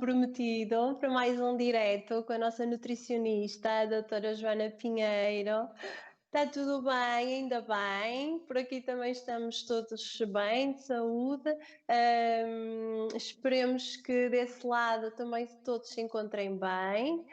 comprometido para mais um direto com a nossa nutricionista, a doutora Joana Pinheiro. Está tudo bem, ainda bem. Por aqui também estamos todos bem, de saúde. Esperemos que desse lado também todos se encontrem bem.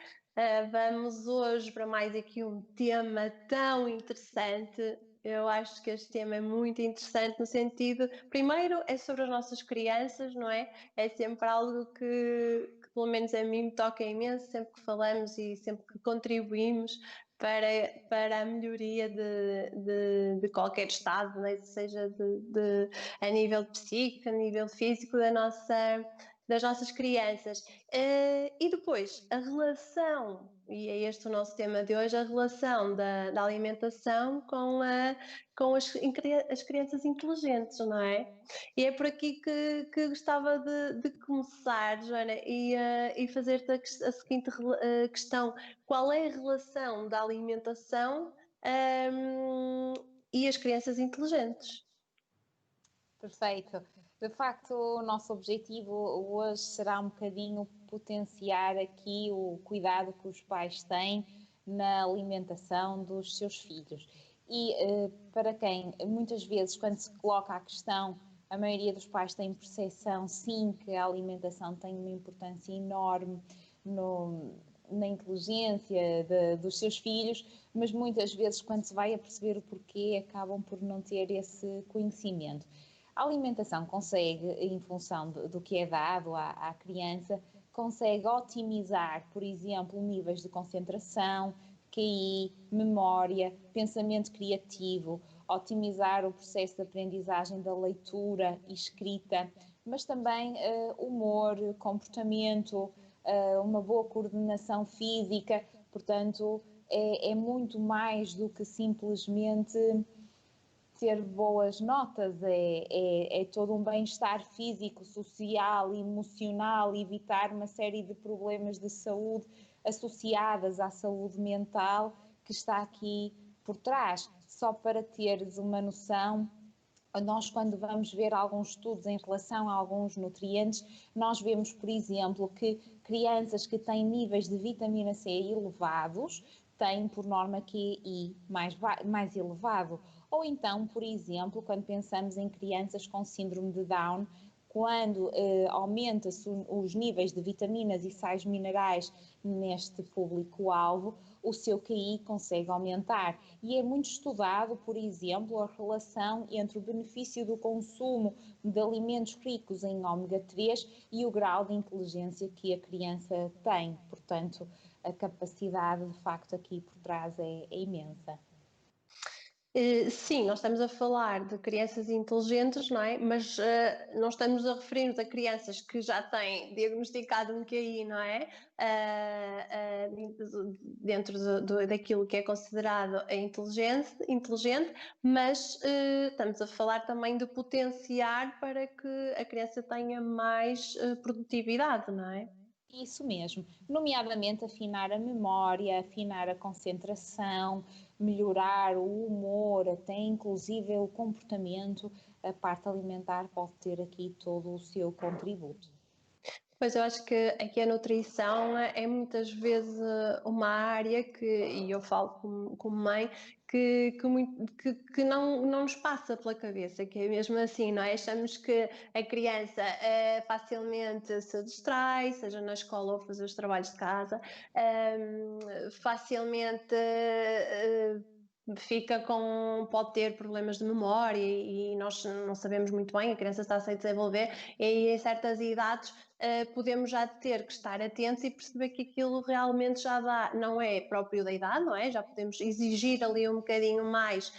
Vamos hoje para mais aqui um tema tão interessante. Eu acho que este tema é muito interessante no sentido, primeiro é sobre as nossas crianças, não é? É sempre algo que pelo menos a mim me toca imenso, sempre que falamos e sempre que contribuímos para a melhoria de qualquer estado, né? Seja a nível psíquico, a nível físico das nossas crianças. E depois, a relação, e é este o nosso tema de hoje, a relação da alimentação com as crianças inteligentes, não é? E é por aqui que gostava de começar, Joana, e fazer-te a seguinte questão: qual é a relação da alimentação, e as crianças inteligentes? Perfeito. De facto, o nosso objetivo hoje será um bocadinho potenciar aqui o cuidado que os pais têm na alimentação dos seus filhos. E para quem muitas vezes, quando se coloca a questão, a maioria dos pais tem percepção, sim, que a alimentação tem uma importância enorme na inteligência dos seus filhos, mas muitas vezes, quando se vai a perceber o porquê, acabam por não ter esse conhecimento. A alimentação consegue, em função do que é dado à criança, consegue otimizar, por exemplo, níveis de concentração, QI, memória, pensamento criativo, otimizar o processo de aprendizagem da leitura e escrita, mas também humor, comportamento, uma boa coordenação física. Portanto, é muito mais do que simplesmente ter boas notas, é todo um bem-estar físico, social, emocional, evitar uma série de problemas de saúde associadas à saúde mental que está aqui por trás. Só para teres uma noção, nós quando vamos ver alguns estudos em relação a alguns nutrientes, nós vemos, por exemplo, que crianças que têm níveis de vitamina C elevados têm, por norma, QI mais elevado. Ou então, por exemplo, quando pensamos em crianças com síndrome de Down, quando aumenta-se os níveis de vitaminas e sais minerais neste público-alvo, o seu QI consegue aumentar. E é muito estudado, por exemplo, a relação entre o benefício do consumo de alimentos ricos em ômega 3 e o grau de inteligência que a criança tem. Portanto, a capacidade, de facto, aqui por trás é imensa. Sim, nós estamos a falar de crianças inteligentes, não é? Mas não estamos a referir-nos a crianças que já têm diagnosticado um QI, não é? Dentro daquilo que é considerado a inteligente, mas estamos a falar também de potenciar para que a criança tenha mais produtividade, não é? Isso mesmo, nomeadamente afinar a memória, afinar a concentração, melhorar o humor, até inclusive o comportamento, a parte alimentar pode ter aqui todo o seu contributo. Pois eu acho que aqui a nutrição é muitas vezes uma área e eu falo como mãe, que não nos passa pela cabeça, que é mesmo assim, não é? Achamos que a criança facilmente se distrai, seja na escola ou fazer os trabalhos de casa, facilmente pode ter problemas de memória e nós não sabemos muito bem, a criança está a desenvolver e em certas idades podemos já ter que estar atentos e perceber que aquilo realmente já não é próprio da idade, não é? Já podemos exigir ali um bocadinho mais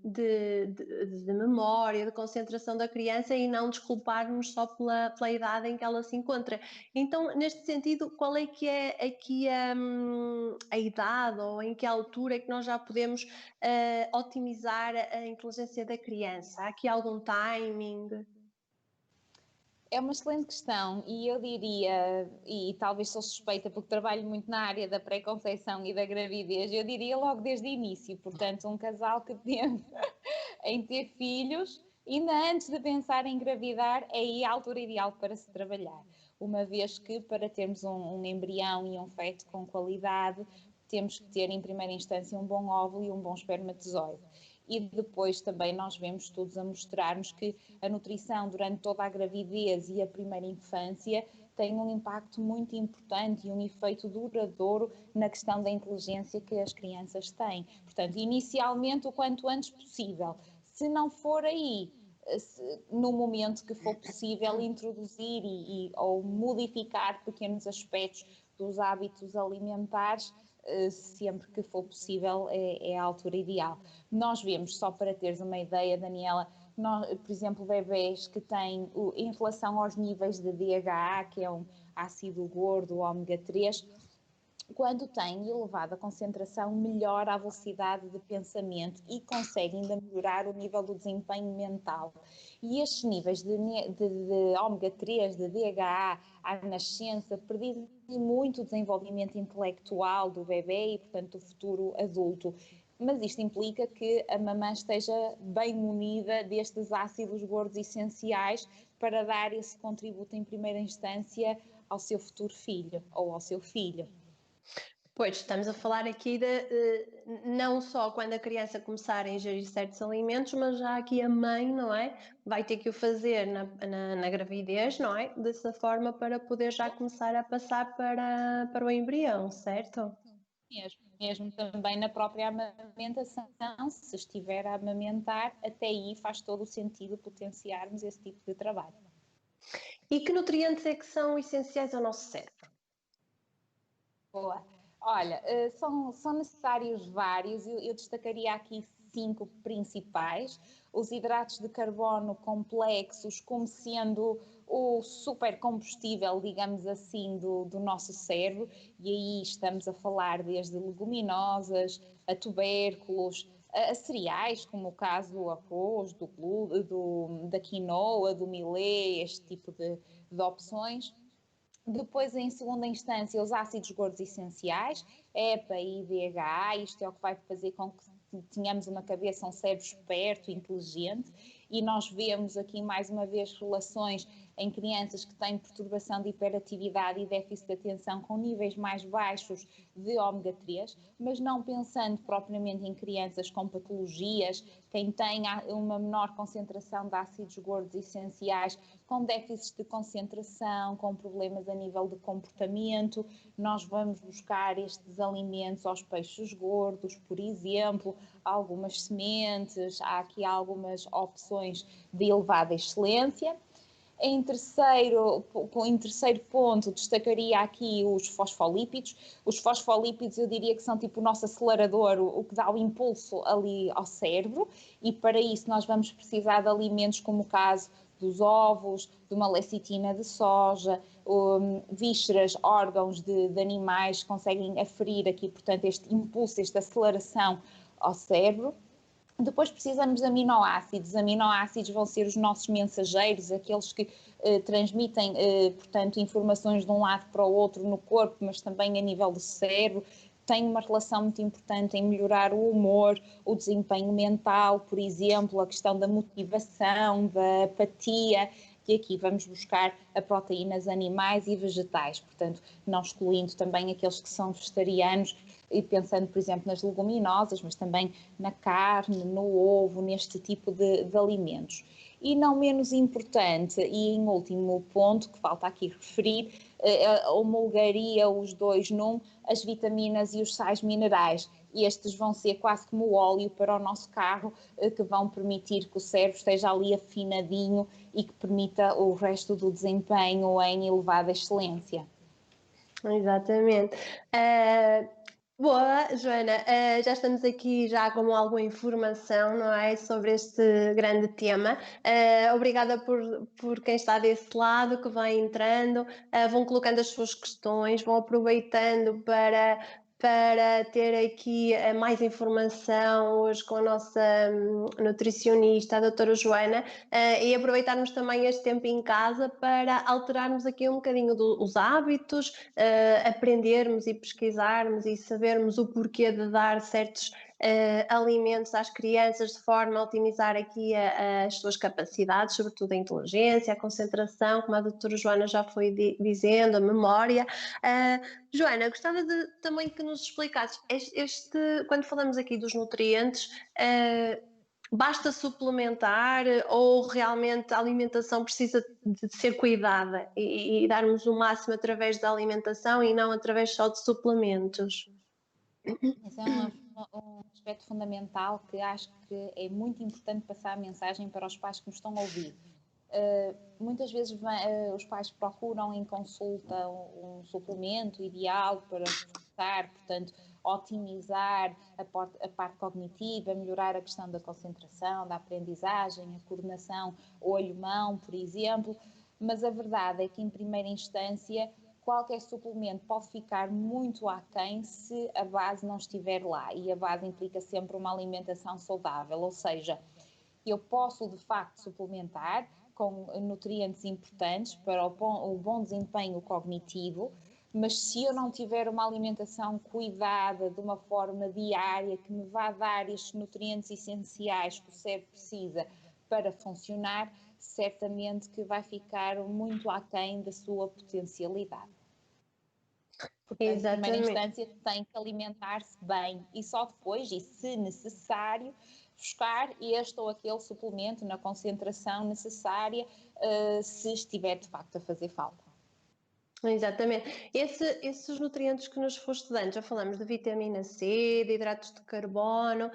de memória, de concentração da criança e não desculpar-nos só pela idade em que ela se encontra. Então, neste sentido, qual é que é aqui a idade ou em que altura é que nós já podemos otimizar a inteligência da criança? Há aqui algum timing? É uma excelente questão e eu diria, e talvez sou suspeita porque trabalho muito na área da pré-conceição e da gravidez, eu diria logo desde o início. Portanto, um casal que pensa em ter filhos, ainda antes de pensar em engravidar, é aí a altura ideal para se trabalhar. uma vez que para termos um embrião e um feto com qualidade, temos que ter em primeira instância um bom óvulo e um bom espermatozoide. E depois também nós vemos estudos a mostrar-nos que a nutrição durante toda a gravidez e a primeira infância tem um impacto muito importante e um efeito duradouro na questão da inteligência que as crianças têm. Portanto, inicialmente o quanto antes possível. Se não for aí, no momento que for possível introduzir ou modificar pequenos aspectos dos hábitos alimentares, sempre que for possível é a altura ideal. Nós vemos, só para teres uma ideia, Daniela, por exemplo, bebés que têm, em relação aos níveis de DHA, que é um ácido gordo, ômega 3, quando têm elevada concentração, melhora a velocidade de pensamento e consegue ainda melhorar o nível do desempenho mental. E estes níveis de ômega 3, de DHA, à nascença, predizem muito o desenvolvimento intelectual do bebê e, portanto, do futuro adulto. Mas isto implica que a mamã esteja bem munida destes ácidos gordos essenciais para dar esse contributo em primeira instância ao seu futuro filho ou ao seu filho. Pois, estamos a falar aqui não só quando a criança começar a ingerir certos alimentos, mas já aqui a mãe, não é? Vai ter que o fazer na gravidez, não é? Dessa forma para poder já começar a passar para o embrião, certo? Mesmo também na própria amamentação, se estiver a amamentar, até aí faz todo o sentido potenciarmos esse tipo de trabalho. E que nutrientes é que são essenciais ao nosso cérebro? Boa. Olha, são necessários vários, eu destacaria aqui 5 principais. Os hidratos de carbono complexos como sendo o supercombustível, digamos assim, do nosso cérebro, e aí estamos a falar desde leguminosas, a tubérculos, a cereais, como o caso do arroz, da quinoa, do milê, este tipo de opções. Depois, em segunda instância, os ácidos gordos essenciais, EPA e DHA, isto é o que vai fazer com que tenhamos uma cabeça, um cérebro esperto, inteligente, e nós vemos aqui mais uma vez relações em crianças que têm perturbação de hiperatividade e déficit de atenção com níveis mais baixos de ômega 3, mas não pensando propriamente em crianças com patologias, quem tem uma menor concentração de ácidos gordos essenciais, com déficits de concentração, com problemas a nível de comportamento, nós vamos buscar estes alimentos aos peixes gordos, por exemplo, algumas sementes, há aqui algumas opções de elevada excelência. Em terceiro ponto, destacaria aqui os fosfolípidos. Os fosfolípidos eu diria que são tipo o nosso acelerador, o que dá o impulso ali ao cérebro, e para isso nós vamos precisar de alimentos como o caso dos ovos, de uma lecitina de soja, vísceras, órgãos de animais que conseguem aferir aqui, portanto, este impulso, esta aceleração ao cérebro. Depois precisamos de aminoácidos. Os aminoácidos vão ser os nossos mensageiros, aqueles que transmitem, portanto, informações de um lado para o outro no corpo, mas também a nível do cérebro. Tem uma relação muito importante em melhorar o humor, o desempenho mental, por exemplo, a questão da motivação, da apatia. E aqui vamos buscar a proteínas animais e vegetais, portanto, não excluindo também aqueles que são vegetarianos, e pensando, por exemplo, nas leguminosas, mas também na carne, no ovo, neste tipo de alimentos. E não menos importante, e em último ponto, que falta aqui referir, homologaria os dois num, as vitaminas e os sais minerais. Estes vão ser quase como o óleo para o nosso carro, que vão permitir que o cérebro esteja ali afinadinho e que permita o resto do desempenho em elevada excelência. Exatamente. Boa, Joana, já estamos aqui já com alguma informação, não é, sobre este grande tema. Obrigada por quem está desse lado, que vai entrando, vão colocando as suas questões, vão aproveitando para ter aqui mais informação hoje com a nossa nutricionista, a doutora Joana, e aproveitarmos também este tempo em casa para alterarmos aqui um bocadinho os hábitos, aprendermos e pesquisarmos e sabermos o porquê de dar certos alimentos às crianças de forma a otimizar aqui as suas capacidades, sobretudo a inteligência, a concentração, como a doutora Joana já foi dizendo, a memória. Joana, gostava também que nos explicasses, quando falamos aqui dos nutrientes, basta suplementar ou realmente a alimentação precisa de ser cuidada e darmos o máximo através da alimentação e não através só de suplementos? Esse é um aspecto fundamental que acho que é muito importante passar a mensagem para os pais que nos estão a ouvir. Muitas vezes os pais procuram em consulta um suplemento ideal para reforçar, portanto, otimizar a parte cognitiva, melhorar a questão da concentração, da aprendizagem, a coordenação olho-mão, por exemplo, mas a verdade é que, em primeira instância, qualquer suplemento pode ficar muito aquém se a base não estiver lá, e a base implica sempre uma alimentação saudável, ou seja, eu posso de facto suplementar com nutrientes importantes para o bom desempenho cognitivo, mas se eu não tiver uma alimentação cuidada de uma forma diária que me vá dar estes nutrientes essenciais que o cérebro precisa para funcionar, certamente que vai ficar muito aquém da sua potencialidade. Portanto, em primeira instância, tem que alimentar-se bem e só depois, e se necessário, buscar este ou aquele suplemento na concentração necessária, se estiver de facto a fazer falta. Exatamente. Esses nutrientes que nos foste dando, já falamos de vitamina C, de hidratos de carbono,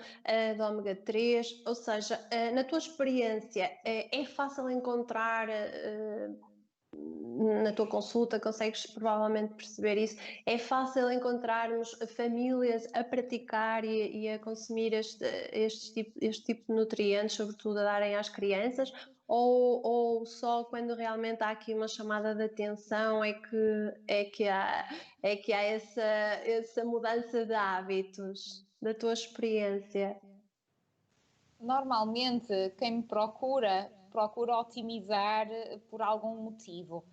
de ômega 3, ou seja, na tua experiência, é fácil encontrar na tua consulta, consegues provavelmente perceber isso, é fácil encontrarmos famílias a praticar e a consumir este tipo de nutrientes, sobretudo a darem às crianças, ou só quando realmente há aqui uma chamada de atenção é que há essa mudança de hábitos, da tua experiência? Normalmente, quem me procura otimizar por algum motivo.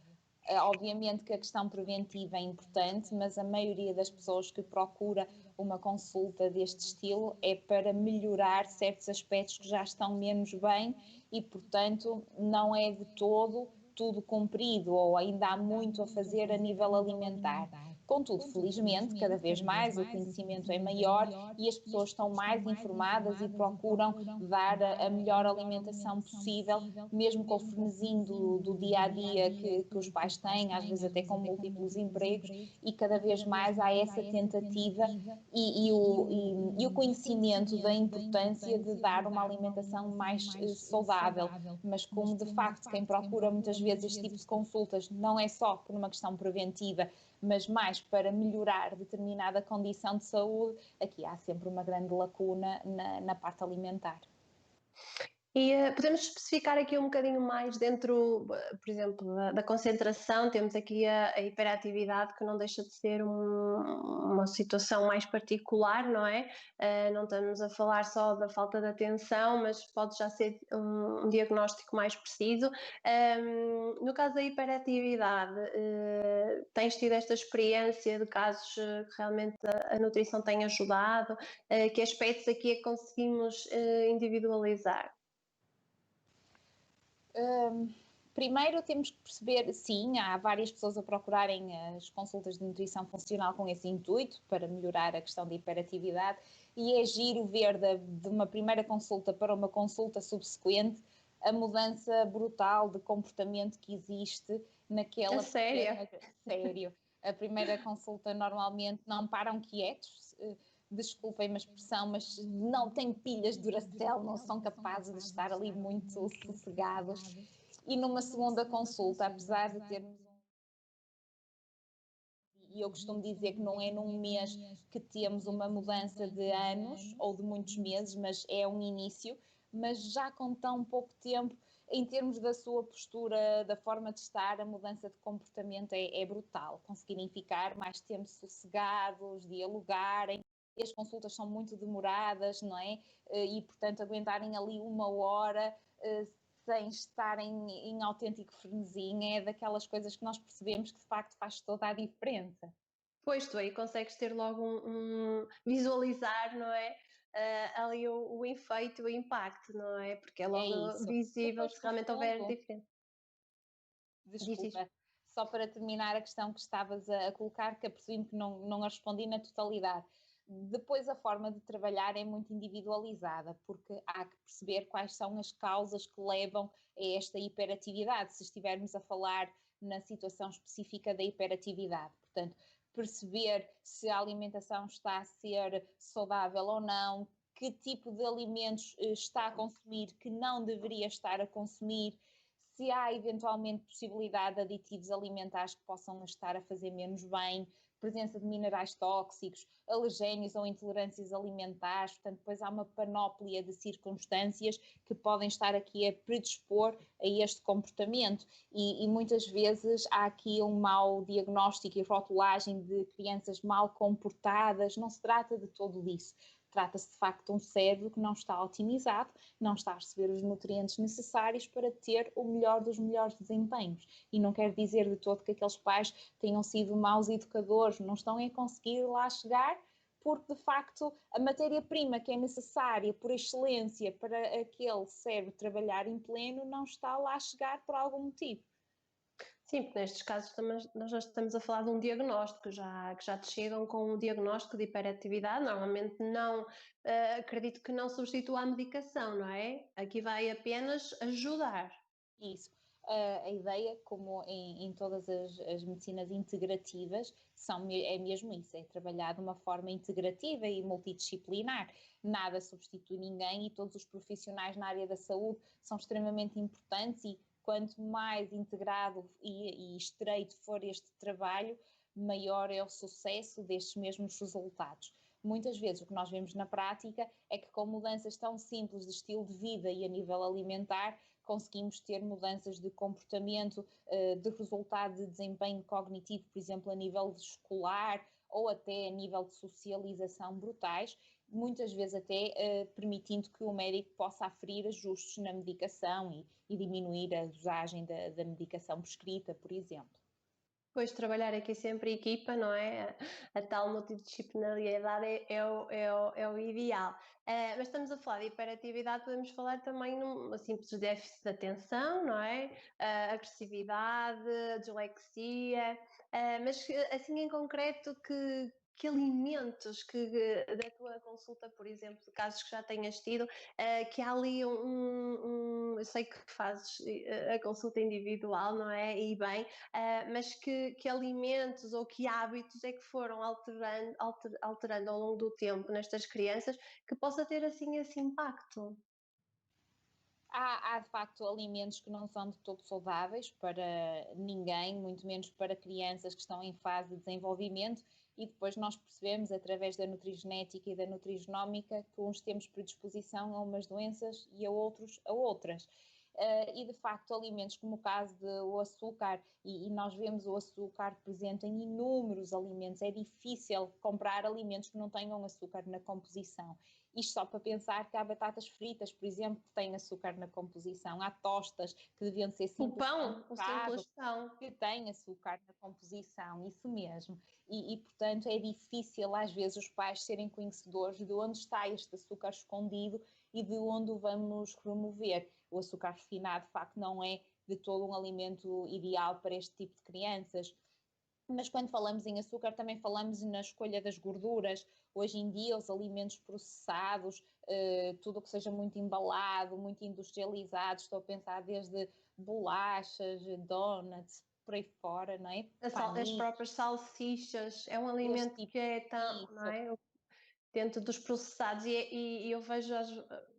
Obviamente que a questão preventiva é importante, mas a maioria das pessoas que procura uma consulta deste estilo é para melhorar certos aspectos que já estão menos bem e, portanto, não é de todo tudo cumprido ou ainda há muito a fazer a nível alimentar. Contudo, felizmente, cada vez mais o conhecimento é maior e as pessoas estão mais informadas e procuram dar a melhor alimentação possível, mesmo com o frenesim do dia a dia que os pais têm, às vezes até com múltiplos empregos, e cada vez mais há essa tentativa e o conhecimento da importância de dar uma alimentação mais saudável. Mas como de facto quem procura muitas vezes este tipo de consultas não é só por uma questão preventiva, mas mais para melhorar determinada condição de saúde, aqui há sempre uma grande lacuna na parte alimentar. E podemos especificar aqui um bocadinho mais dentro, por exemplo, da concentração, temos aqui a hiperatividade, que não deixa de ser uma situação mais particular, não é? Não estamos a falar só da falta de atenção, mas pode já ser um diagnóstico mais preciso. No caso da hiperatividade, tens tido esta experiência de casos que realmente a nutrição tem ajudado? Que aspectos aqui é que conseguimos individualizar? Primeiro temos que perceber, sim, há várias pessoas a procurarem as consultas de nutrição funcional com esse intuito, para melhorar a questão da hiperatividade, e é giro ver de uma primeira consulta para uma consulta subsequente a mudança brutal de comportamento que existe naquela... Sério? Sério. A primeira consulta normalmente não param quietos, desculpem a expressão, mas não têm pilhas de Duracell, não são capazes de estar ali muito sossegados. E numa segunda consulta, apesar de termos e eu costumo dizer que não é num mês que temos uma mudança de anos ou de muitos meses, mas é um início, mas já com tão pouco tempo, em termos da sua postura, da forma de estar, a mudança de comportamento é brutal. Conseguirem ficar mais tempo sossegados, dialogarem. As consultas são muito demoradas, não é? E, portanto, aguentarem ali uma hora sem estarem em autêntico frenesim, é daquelas coisas que nós percebemos que de facto faz toda a diferença. Pois, tu aí consegues ter logo visualizar, não é? ali o efeito, o impacto, não é? Porque é É logo isso. visível Depois, se no realmente houver fundo, diferença. Diz. desculpa, só para terminar a questão que estavas a colocar, que apresumo que não a respondi na totalidade. Depois a forma de trabalhar é muito individualizada, porque há que perceber quais são as causas que levam a esta hiperatividade, se estivermos a falar na situação específica da hiperatividade. Portanto, perceber se a alimentação está a ser saudável ou não, que tipo de alimentos está a consumir que não deveria estar a consumir, se há eventualmente possibilidade de aditivos alimentares que possam estar a fazer menos bem, presença de minerais tóxicos, alergénios ou intolerâncias alimentares, portanto, depois há uma panóplia de circunstâncias que podem estar aqui a predispor a este comportamento e muitas vezes há aqui um mau diagnóstico e rotulagem de crianças mal comportadas, não se trata de todo disso. Trata-se de facto de um cérebro que não está otimizado, não está a receber os nutrientes necessários para ter o melhor dos melhores desempenhos. E não quer dizer de todo que aqueles pais tenham sido maus educadores, não estão a conseguir lá chegar, porque de facto a matéria-prima que é necessária por excelência para aquele cérebro trabalhar em pleno não está lá a chegar por algum motivo. Sim, porque nestes casos também nós já estamos a falar de um diagnóstico, que já te chegam com um diagnóstico de hiperatividade, normalmente não, acredito que não substitua a medicação, não é? Aqui vai apenas ajudar. Isso. A ideia, como em todas as medicinas integrativas, é mesmo isso, é trabalhar de uma forma integrativa e multidisciplinar. Nada substitui ninguém e todos os profissionais na área da saúde são extremamente importantes e quanto mais integrado e estreito for este trabalho, maior é o sucesso destes mesmos resultados. Muitas vezes o que nós vemos na prática é que com mudanças tão simples de estilo de vida e a nível alimentar, conseguimos ter mudanças de comportamento, de resultado de desempenho cognitivo, por exemplo, a nível escolar ou até a nível de socialização brutais, muitas vezes até permitindo que o médico possa aferir ajustes na medicação e diminuir a dosagem da medicação prescrita, por exemplo. Pois trabalhar aqui sempre em equipa, não é? A tal multidisciplinariedade é o ideal. Mas estamos a falar de hiperatividade, podemos falar também num simples déficit de atenção, não é? Agressividade, dislexia, mas assim em concreto que alimentos da tua consulta, por exemplo, de casos que já tenhas tido, que há ali eu sei que fazes a consulta individual, não é? E bem, mas que alimentos ou que hábitos é que foram alterando ao longo do tempo nestas crianças que possa ter assim esse impacto? Há de facto alimentos que não são de todo saudáveis para ninguém, muito menos para crianças que estão em fase de desenvolvimento, e depois nós percebemos, através da nutrigenética e da nutrigenómica, que uns temos predisposição a umas doenças e a outros a outras. E de facto alimentos como o caso do açúcar, e nós vemos o açúcar presente em inúmeros alimentos, é difícil comprar alimentos que não tenham açúcar na composição. Isto só para pensar que há batatas fritas, por exemplo, que têm açúcar na composição, há tostas que deviam ser O simplesmente pão, o simples carbo, pão. que têm açúcar na composição, isso mesmo. Portanto, é difícil às vezes os pais serem conhecedores de onde está este açúcar escondido e de onde o vamos remover. O açúcar refinado, de facto, não é de todo um alimento ideal para este tipo de crianças. Mas quando falamos em açúcar, também falamos na escolha das gorduras. Hoje em dia, os alimentos processados, tudo o que seja muito embalado, muito industrializado, estou a pensar desde bolachas, donuts, por aí fora, não é? As Paninis, próprias salsichas, é um este alimento tipo que é tão, não isso. é? Dentro dos processados e eu vejo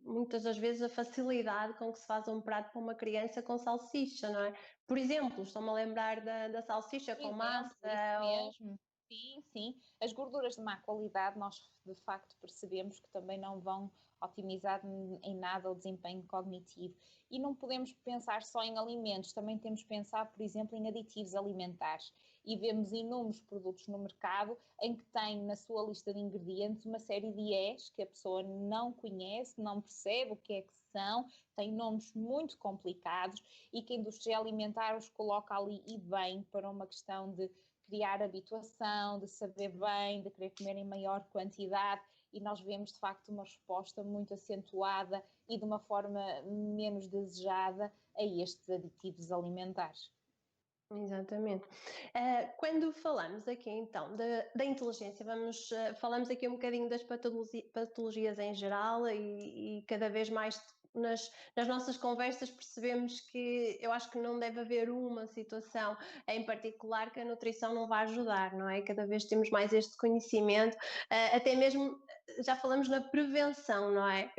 muitas das vezes a facilidade com que se faz um prato para uma criança com salsicha, não é? Por exemplo, estou-me a lembrar da salsicha Por com exemplo, isso massa ou mesmo. Sim, sim. As gorduras de má qualidade, nós de facto percebemos que também não vão otimizar em nada o desempenho cognitivo. E não podemos pensar só em alimentos, também temos que pensar, por exemplo, em aditivos alimentares. E vemos inúmeros produtos no mercado em que tem na sua lista de ingredientes uma série de E's que a pessoa não conhece, não percebe o que é que são, tem nomes muito complicados e que a indústria alimentar os coloca ali e bem para uma questão de criar habituação, de saber bem, de querer comer em maior quantidade, e nós vemos de facto uma resposta muito acentuada e de uma forma menos desejada a estes aditivos alimentares. Exatamente. Quando falamos aqui então da inteligência, falamos aqui um bocadinho das patologias em geral e cada vez mais nas nossas conversas percebemos que eu acho que não deve haver uma situação em particular que a nutrição não vá ajudar, não é? Cada vez temos mais este conhecimento, até mesmo já falamos na prevenção, não é?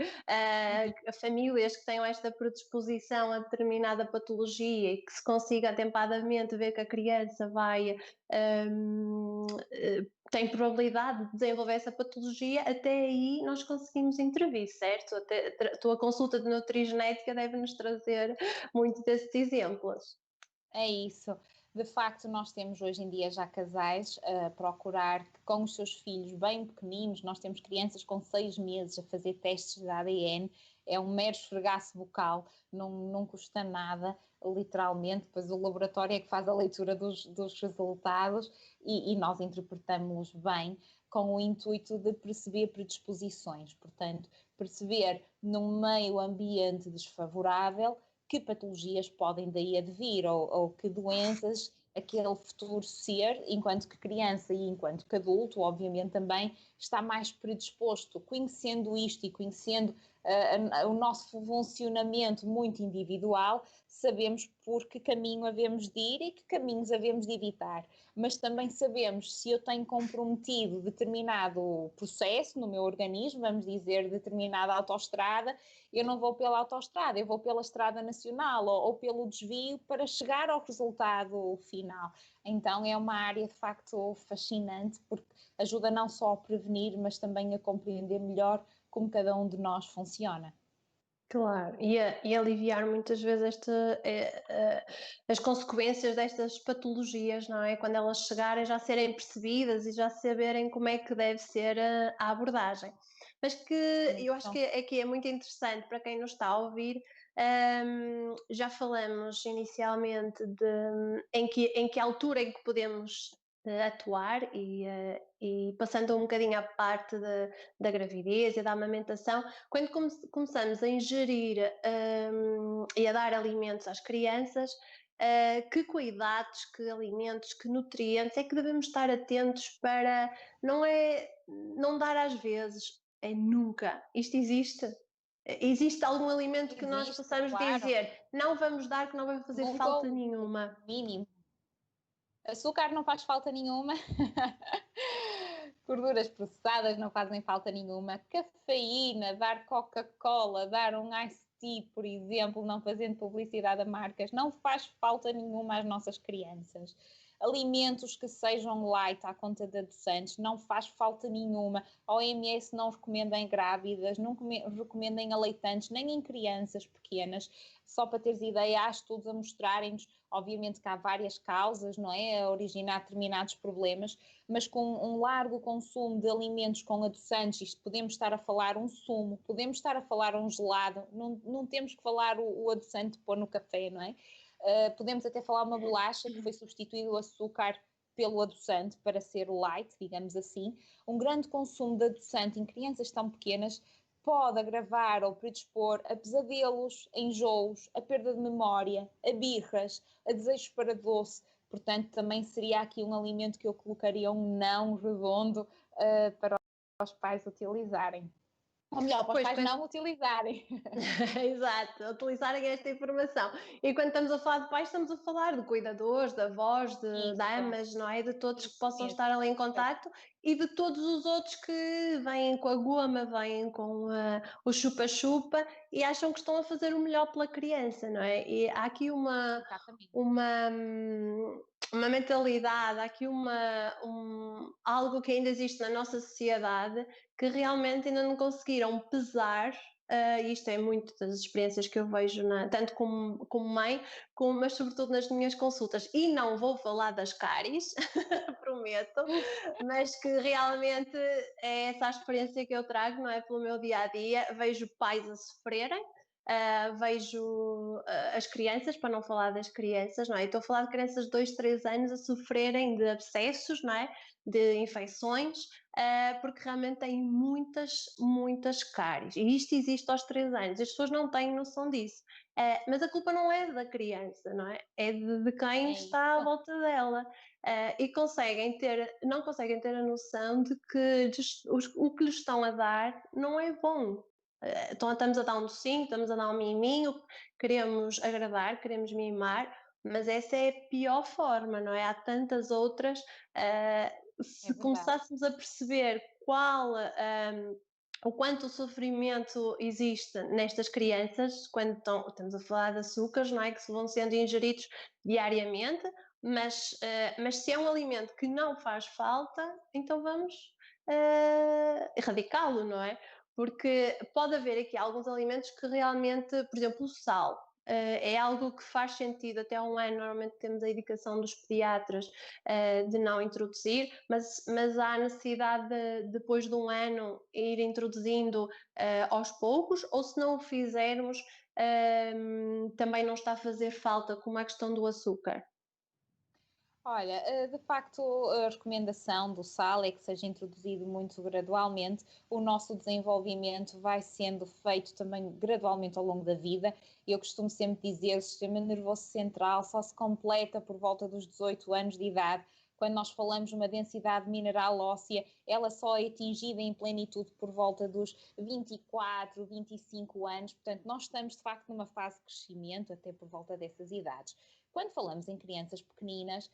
Famílias que tenham esta predisposição a determinada patologia e que se consiga atempadamente ver que a criança tem probabilidade de desenvolver essa patologia, até aí nós conseguimos intervir, certo? Até a tua consulta de nutrigenética deve nos trazer muitos desses exemplos. É isso. De facto, nós temos hoje em dia já casais a procurar que com os seus filhos bem pequeninos, nós temos crianças com 6 meses a fazer testes de ADN, é um mero esfregaço bucal, não custa nada, literalmente, depois o laboratório é que faz a leitura dos resultados e nós interpretamos-los bem, com o intuito de perceber predisposições, portanto, perceber num meio ambiente desfavorável que patologias podem daí advir ou que doenças aquele futuro ser, enquanto que criança e enquanto que adulto, obviamente também está mais predisposto. Conhecendo isto e conhecendo o nosso funcionamento muito individual, sabemos por que caminho havemos de ir e que caminhos havemos de evitar. Mas também sabemos se eu tenho comprometido determinado processo no meu organismo, vamos dizer, determinada autoestrada, eu não vou pela autoestrada, eu vou pela estrada nacional ou pelo desvio para chegar ao resultado final. Então é uma área de facto fascinante porque ajuda não só a prevenir, mas também a compreender melhor como cada um de nós funciona. Claro, e aliviar muitas vezes as consequências destas patologias, não é? Quando elas chegarem já serem percebidas e já saberem como é que deve ser a abordagem. Mas que eu acho Então, que é muito interessante para quem nos está a ouvir. Já falamos inicialmente em que altura em que podemos atuar e passando um bocadinho à parte da gravidez e da amamentação, quando começamos a ingerir e a dar alimentos às crianças, que cuidados, que alimentos, que nutrientes é que devemos estar atentos para não dar às vezes, é nunca. Isto existe? Existe algum alimento que nós existe, possamos claro, dizer não vamos dar, que não vai fazer nunca falta o nenhuma? mínimo. Açúcar não faz falta nenhuma. Gorduras processadas não fazem falta nenhuma. Cafeína, dar Coca-Cola, dar um iced tea, por exemplo, não fazendo publicidade a marcas, não faz falta nenhuma às nossas crianças. Alimentos que sejam light à conta de adoçantes, não faz falta nenhuma. A OMS não recomenda em grávidas, não recomenda em aleitantes, nem em crianças pequenas. Só para teres ideia, há estudos a mostrarem-nos, obviamente que há várias causas, não é, a originar determinados problemas, mas com um largo consumo de alimentos com adoçantes, isto podemos estar a falar um sumo, podemos estar a falar um gelado, não temos que falar o adoçante de pôr no café, não é? Podemos até falar uma bolacha que foi substituído o açúcar pelo adoçante para ser light, digamos assim. Um grande consumo de adoçante em crianças tão pequenas pode agravar ou predispor a pesadelos, a enjoos, a perda de memória, a birras, a desejos para doce. Portanto, também seria aqui um alimento que eu colocaria um não redondo para os pais utilizarem. Ou melhor, para os Pois, pais não utilizarem. Exato, utilizarem esta informação. E quando estamos a falar de pais, estamos a falar de cuidadores, de avós, de Isso, amas, não é? De todos que isso possam mesmo. estar ali em contacto e de todos os outros que vêm com a goma, vêm com o chupa-chupa e acham que estão a fazer o melhor pela criança, não é? E há aqui Exatamente. uma, uma mentalidade, há aqui algo que ainda existe na nossa sociedade que realmente ainda não conseguiram pesar. Isto é muito das experiências que eu vejo, tanto como mãe, mas sobretudo nas minhas consultas. E não vou falar das cáries, prometo, mas que realmente é essa a experiência que eu trago, não é? Pelo meu dia a dia. Vejo pais a sofrerem, vejo as crianças, para não falar das crianças, não é? Estou a falar de crianças de 2, 3 anos a sofrerem de abscessos, não é? De infecções, porque realmente têm muitas cáries. E isto existe aos 3 anos, as pessoas não têm noção disso. Mas a culpa não é da criança, não é? É de quem está à volta dela. E não conseguem ter a noção de que o que lhes estão a dar não é bom. Então estamos a dar um docinho, estamos a dar um miminho, queremos agradar, queremos mimar, mas essa é a pior forma, não é? Há tantas outras. Se começássemos a perceber o quanto o sofrimento existe nestas crianças, quando estamos a falar de açúcares, não é? Que vão sendo ingeridos diariamente, mas se é um alimento que não faz falta, então vamos erradicá-lo, não é? Porque pode haver aqui alguns alimentos que realmente, por exemplo, o sal, é algo que faz sentido até 1 ano, normalmente temos a indicação dos pediatras de não introduzir, mas há necessidade de, depois de 1 ano, ir introduzindo aos poucos, ou se não o fizermos, também não está a fazer falta, como a questão do açúcar. Olha, de facto, a recomendação do sal é que seja introduzido muito gradualmente. O nosso desenvolvimento vai sendo feito também gradualmente ao longo da vida. Eu costumo sempre dizer, o sistema nervoso central só se completa por volta dos 18 anos de idade. Quando nós falamos de uma densidade mineral óssea, ela só é atingida em plenitude por volta dos 24, 25 anos. Portanto, nós estamos de facto numa fase de crescimento até por volta dessas idades. Quando falamos em crianças pequeninas,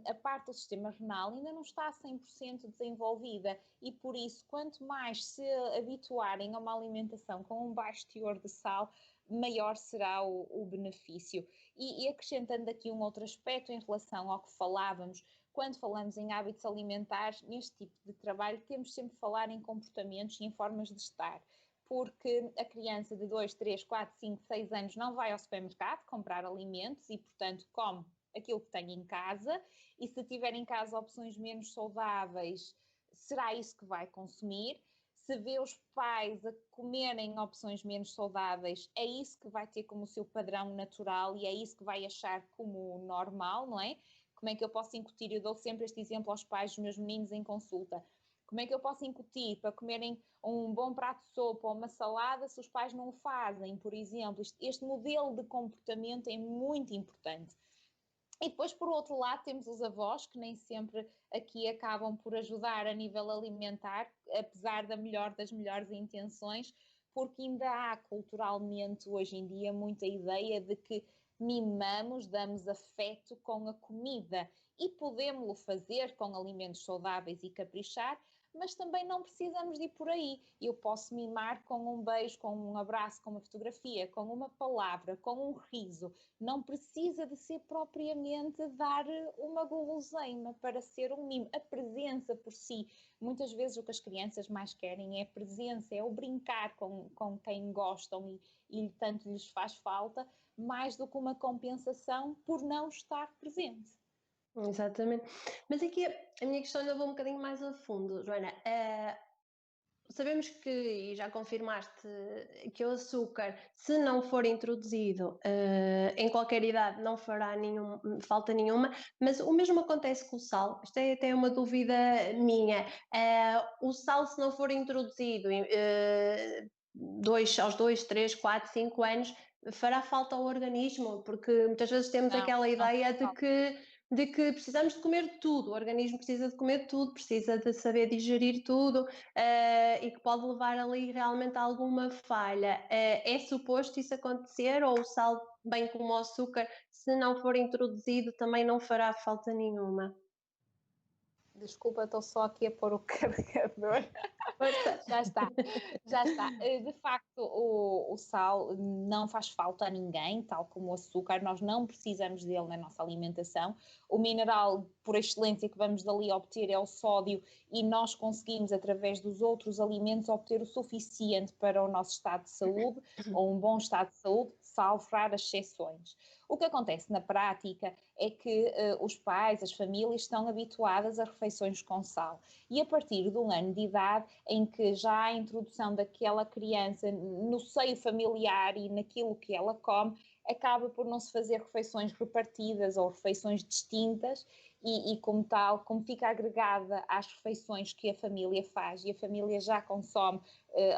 a parte do sistema renal ainda não está 100% desenvolvida e por isso, quanto mais se habituarem a uma alimentação com um baixo teor de sal, maior será o benefício. E acrescentando aqui um outro aspecto em relação ao que falávamos, quando falamos em hábitos alimentares, neste tipo de trabalho temos sempre de falar em comportamentos e em formas de estar, porque a criança de 2, 3, 4, 5, 6 anos não vai ao supermercado comprar alimentos e, portanto, come aquilo que tem em casa, e se tiver em casa opções menos saudáveis, será isso que vai consumir. Se vê os pais a comerem opções menos saudáveis, é isso que vai ter como o seu padrão natural e é isso que vai achar como normal, não é? Como é que eu posso incutir? Eu dou sempre este exemplo aos pais dos meus meninos em consulta. Como é que eu posso incutir para comerem um bom prato de sopa ou uma salada se os pais não o fazem, por exemplo? Este modelo de comportamento é muito importante. E depois, por outro lado, temos os avós, que nem sempre aqui acabam por ajudar a nível alimentar, apesar das melhores intenções, porque ainda há culturalmente hoje em dia muita ideia de que mimamos, damos afeto com a comida e podemos-lo fazer com alimentos saudáveis e caprichar, mas também não precisamos de ir por aí. Eu posso mimar com um beijo, com um abraço, com uma fotografia, com uma palavra, com um riso. Não precisa de ser propriamente dar uma guloseima para ser um mimo. A presença por si. Muitas vezes o que as crianças mais querem é a presença, é o brincar com quem gostam e tanto lhes faz falta, mais do que uma compensação por não estar presente. Exatamente. Mas aqui a minha questão ainda vou um bocadinho mais a fundo, Joana. Sabemos que, e já confirmaste, que o açúcar, se não for introduzido em qualquer idade, não fará falta nenhuma, mas o mesmo acontece com o sal. Isto é até uma dúvida minha. O sal, se não for introduzido aos 2, 3, 4, 5 anos, fará falta ao organismo, porque muitas vezes temos aquela ideia de que precisamos de comer tudo, o organismo precisa de comer tudo, precisa de saber digerir tudo, e que pode levar ali realmente a alguma falha. É suposto isso acontecer, ou o sal, bem como o açúcar, se não for introduzido, também não fará falta nenhuma? Desculpa, estou só aqui a pôr o carregador. Já está, já está. De facto, o sal não faz falta a ninguém, tal como o açúcar, nós não precisamos dele na nossa alimentação. O mineral, por excelência que vamos dali obter é o sódio, e nós conseguimos, através dos outros alimentos, obter o suficiente para o nosso estado de saúde, ou um bom estado de saúde, salvo raras exceções. O que acontece na prática é que os pais, as famílias, estão habituadas a refeições com sal. E a partir de um ano de idade, em que já há a introdução daquela criança no seio familiar e naquilo que ela come, acaba por não se fazer refeições repartidas ou refeições distintas e como tal, como fica agregada às refeições que a família faz e a família já consome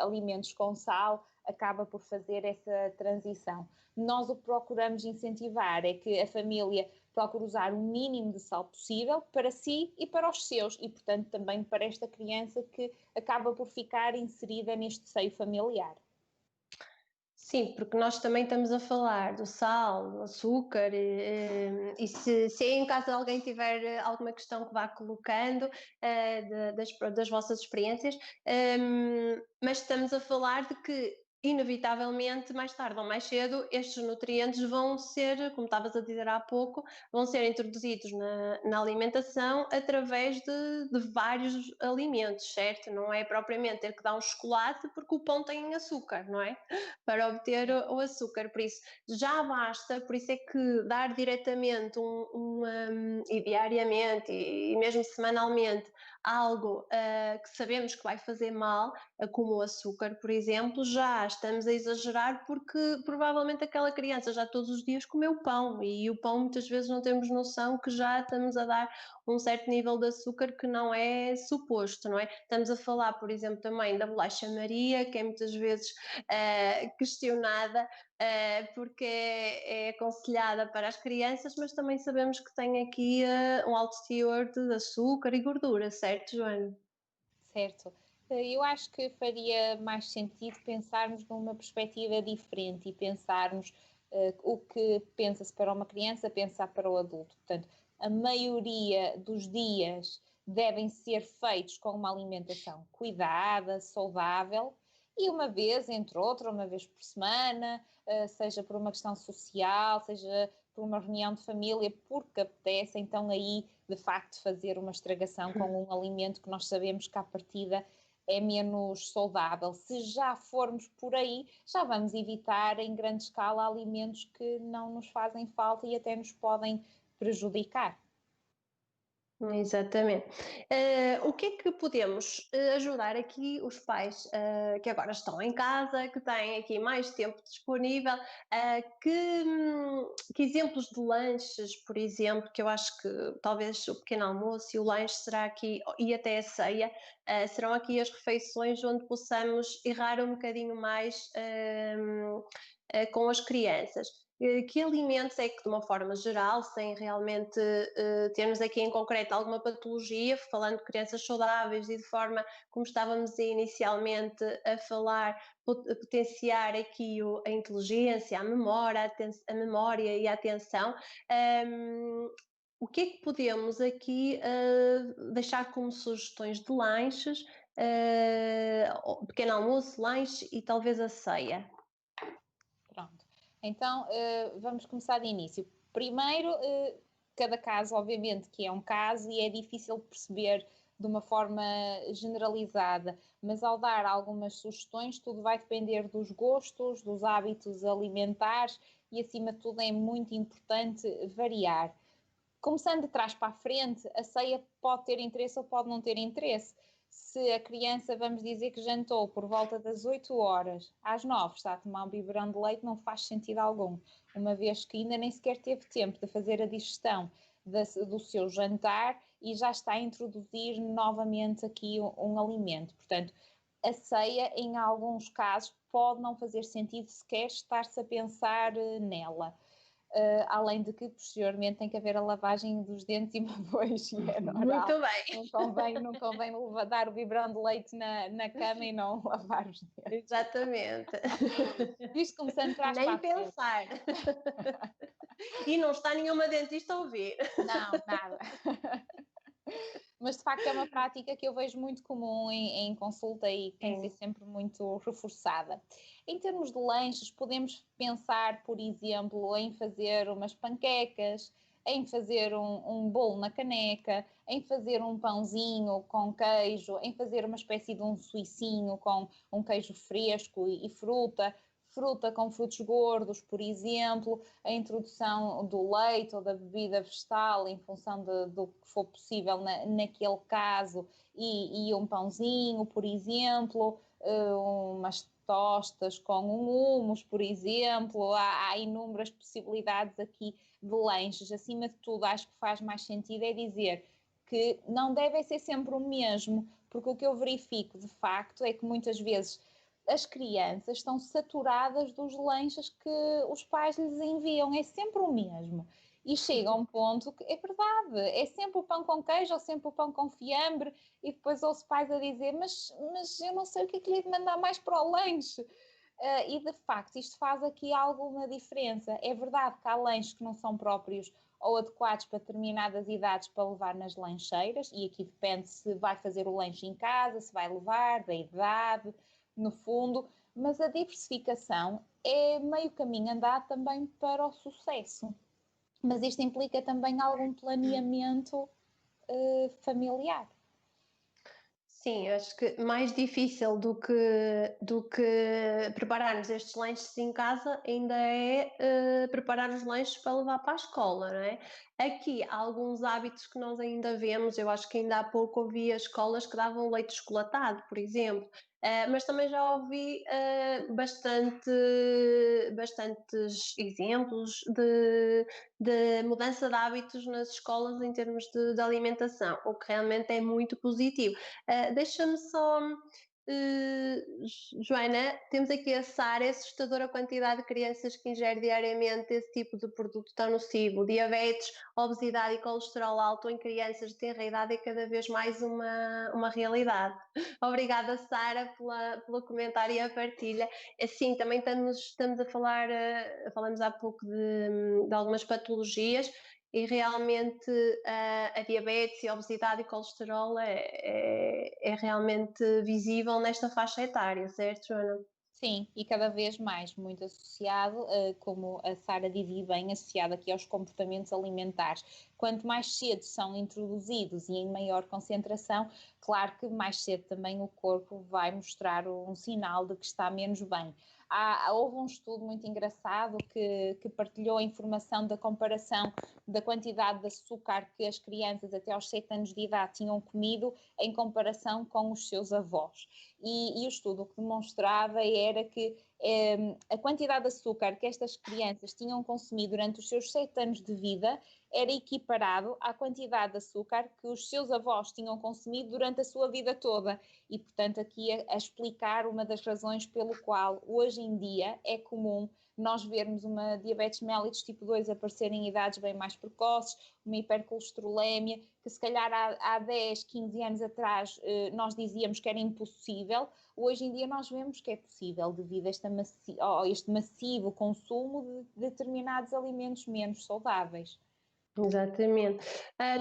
alimentos com sal, acaba por fazer essa transição. Nós o que procuramos incentivar é que a família procure usar o mínimo de sal possível para si e para os seus e, portanto, também para esta criança que acaba por ficar inserida neste seio familiar. Sim, porque nós também estamos a falar do sal, do açúcar, e se em casa alguém tiver alguma questão que vá colocando das vossas experiências, mas estamos a falar de que, inevitavelmente, mais tarde ou mais cedo, estes nutrientes vão ser, como estavas a dizer há pouco, vão ser introduzidos na alimentação através de vários alimentos, certo? Não é propriamente ter que dar um chocolate porque o pão tem açúcar, não é? Para obter o açúcar, por isso já basta, por isso é que dar diretamente e diariamente e mesmo semanalmente algo que sabemos que vai fazer mal, como o açúcar, por exemplo, já estamos a exagerar porque provavelmente aquela criança já todos os dias comeu pão e o pão muitas vezes não temos noção que já estamos a dar um certo nível de açúcar que não é suposto, não é? Estamos a falar, por exemplo, também da bolacha Maria, que é muitas vezes questionada porque é aconselhada para as crianças, mas também sabemos que tem aqui um alto teor de açúcar e gordura, certo, Joana? Certo. Eu acho que faria mais sentido pensarmos numa perspectiva diferente e pensarmos o que pensa-se para uma criança, pensar para o adulto. Portanto, a maioria dos dias devem ser feitos com uma alimentação cuidada, saudável, e uma vez, entre outra, uma vez por semana, seja por uma questão social, seja por uma reunião de família, porque apetece, então aí de facto fazer uma estragação com um alimento que nós sabemos que à partida é menos saudável. Se já formos por aí, já vamos evitar em grande escala alimentos que não nos fazem falta e até nos podem prejudicar. Exatamente. O que é que podemos ajudar aqui os pais que agora estão em casa, que têm aqui mais tempo disponível, que exemplos de lanches, por exemplo, que eu acho que talvez o pequeno almoço e o lanche será aqui, e até a ceia, serão aqui as refeições onde possamos errar um bocadinho mais com as crianças. Que alimentos é que, de uma forma geral, sem realmente termos aqui em concreto alguma patologia, falando de crianças saudáveis e de forma como estávamos inicialmente a falar, potenciar aqui a inteligência, a memória e a atenção, o que é que podemos aqui deixar como sugestões de lanches, pequeno almoço, lanche e talvez a ceia? Pronto. Então, vamos começar de início. Primeiro, cada caso, obviamente, que é um caso e é difícil perceber de uma forma generalizada, mas ao dar algumas sugestões, tudo vai depender dos gostos, dos hábitos alimentares e, acima de tudo, é muito importante variar. Começando de trás para a frente, a ceia pode ter interesse ou pode não ter interesse. Se a criança, vamos dizer que jantou por volta das 8 horas, às 9 está a tomar um biberão de leite, não faz sentido algum, uma vez que ainda nem sequer teve tempo de fazer a digestão do seu jantar e já está a introduzir novamente aqui um alimento. Portanto, a ceia, em alguns casos, pode não fazer sentido sequer estar-se a pensar nela. Além de que posteriormente tem que haver a lavagem dos dentes e uma boa higiene oral. Muito bem. Não convém dar o biberão de leite na cama e não lavar os dentes. Exatamente. Isto começando trás Nem para a pensar. E não está nenhuma dentista a ouvir. Não, nada. Mas de facto é uma prática que eu vejo muito comum em consulta e que tem que ser sempre muito reforçada. Em termos de lanches, podemos pensar, por exemplo, em fazer umas panquecas, em fazer um bolo na caneca, em fazer um pãozinho com queijo, em fazer uma espécie de um suicinho com um queijo fresco e fruta, fruta com frutos gordos, por exemplo, a introdução do leite ou da bebida vegetal em função do que for possível naquele caso, e um pãozinho, por exemplo, umas tostas com um hummus, por exemplo. Há inúmeras possibilidades aqui de lanches. Acima de tudo, acho que faz mais sentido é dizer que não devem ser sempre o mesmo, porque o que eu verifico de facto é que muitas vezes as crianças estão saturadas dos lanches que os pais lhes enviam, é sempre o mesmo. E chega a um ponto que é verdade, é sempre o pão com queijo ou sempre o pão com fiambre, e depois ouço pais a dizer, mas eu não sei o que é que lhe é de mandar mais para o lanche. E de facto isto faz aqui alguma diferença. É verdade que há lanches que não são próprios ou adequados para determinadas idades para levar nas lancheiras, e aqui depende se vai fazer o lanche em casa, se vai levar, da idade, no fundo, mas a diversificação é meio caminho andado também para o sucesso. Mas isto implica também algum planeamento familiar. Sim, acho que mais difícil do que prepararmos estes lanches em casa ainda é preparar os lanches para levar para a escola, não é? Aqui há alguns hábitos que nós ainda vemos, eu acho que ainda há pouco ouvi escolas que davam leite chocolatado, por exemplo. Mas também já ouvi bastantes exemplos de mudança de hábitos nas escolas em termos de alimentação, o que realmente é muito positivo. Deixa-me só, Joana, temos aqui a Sara, é assustadora a quantidade de crianças que ingere diariamente esse tipo de produto tão nocivo. Diabetes, obesidade e colesterol alto em crianças de tenra idade é cada vez mais uma realidade. Obrigada, Sara, pelo comentário e a partilha. Assim, também estamos a falar, falamos há pouco de algumas patologias, e realmente a diabetes, a obesidade e colesterol é realmente visível nesta faixa etária, certo, Joana? Sim, e cada vez mais, muito associado, como a Sara dizia bem, associado aqui aos comportamentos alimentares. Quanto mais cedo são introduzidos e em maior concentração, claro que mais cedo também o corpo vai mostrar um sinal de que está menos bem. Houve um estudo muito engraçado que partilhou a informação da comparação da quantidade de açúcar que as crianças até aos 7 anos de idade tinham comido em comparação com os seus avós. E o estudo que demonstrava era que a quantidade de açúcar que estas crianças tinham consumido durante os seus 7 anos de vida era equiparado à quantidade de açúcar que os seus avós tinham consumido durante a sua vida toda. E, portanto, aqui a explicar uma das razões pelo qual hoje em dia é comum nós vermos uma diabetes mellitus tipo 2 aparecer em idades bem mais precoces, uma hipercolesterolemia, que se calhar há 10, 15 anos atrás nós dizíamos que era impossível, hoje em dia nós vemos que é possível devido a este massivo consumo de determinados alimentos menos saudáveis. Exatamente.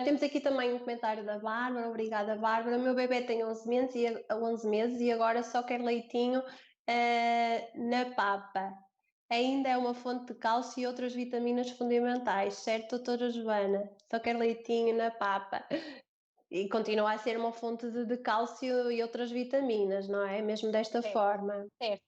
Temos aqui também um comentário da Bárbara. Obrigada, Bárbara. O meu bebê tem 11 meses e agora só quer leitinho na papa. Ainda é uma fonte de cálcio e outras vitaminas fundamentais, certo, doutora Joana? Só quer leitinho na papa. E continua a ser uma fonte de cálcio e outras vitaminas, não é? Mesmo desta Certo, forma. certo.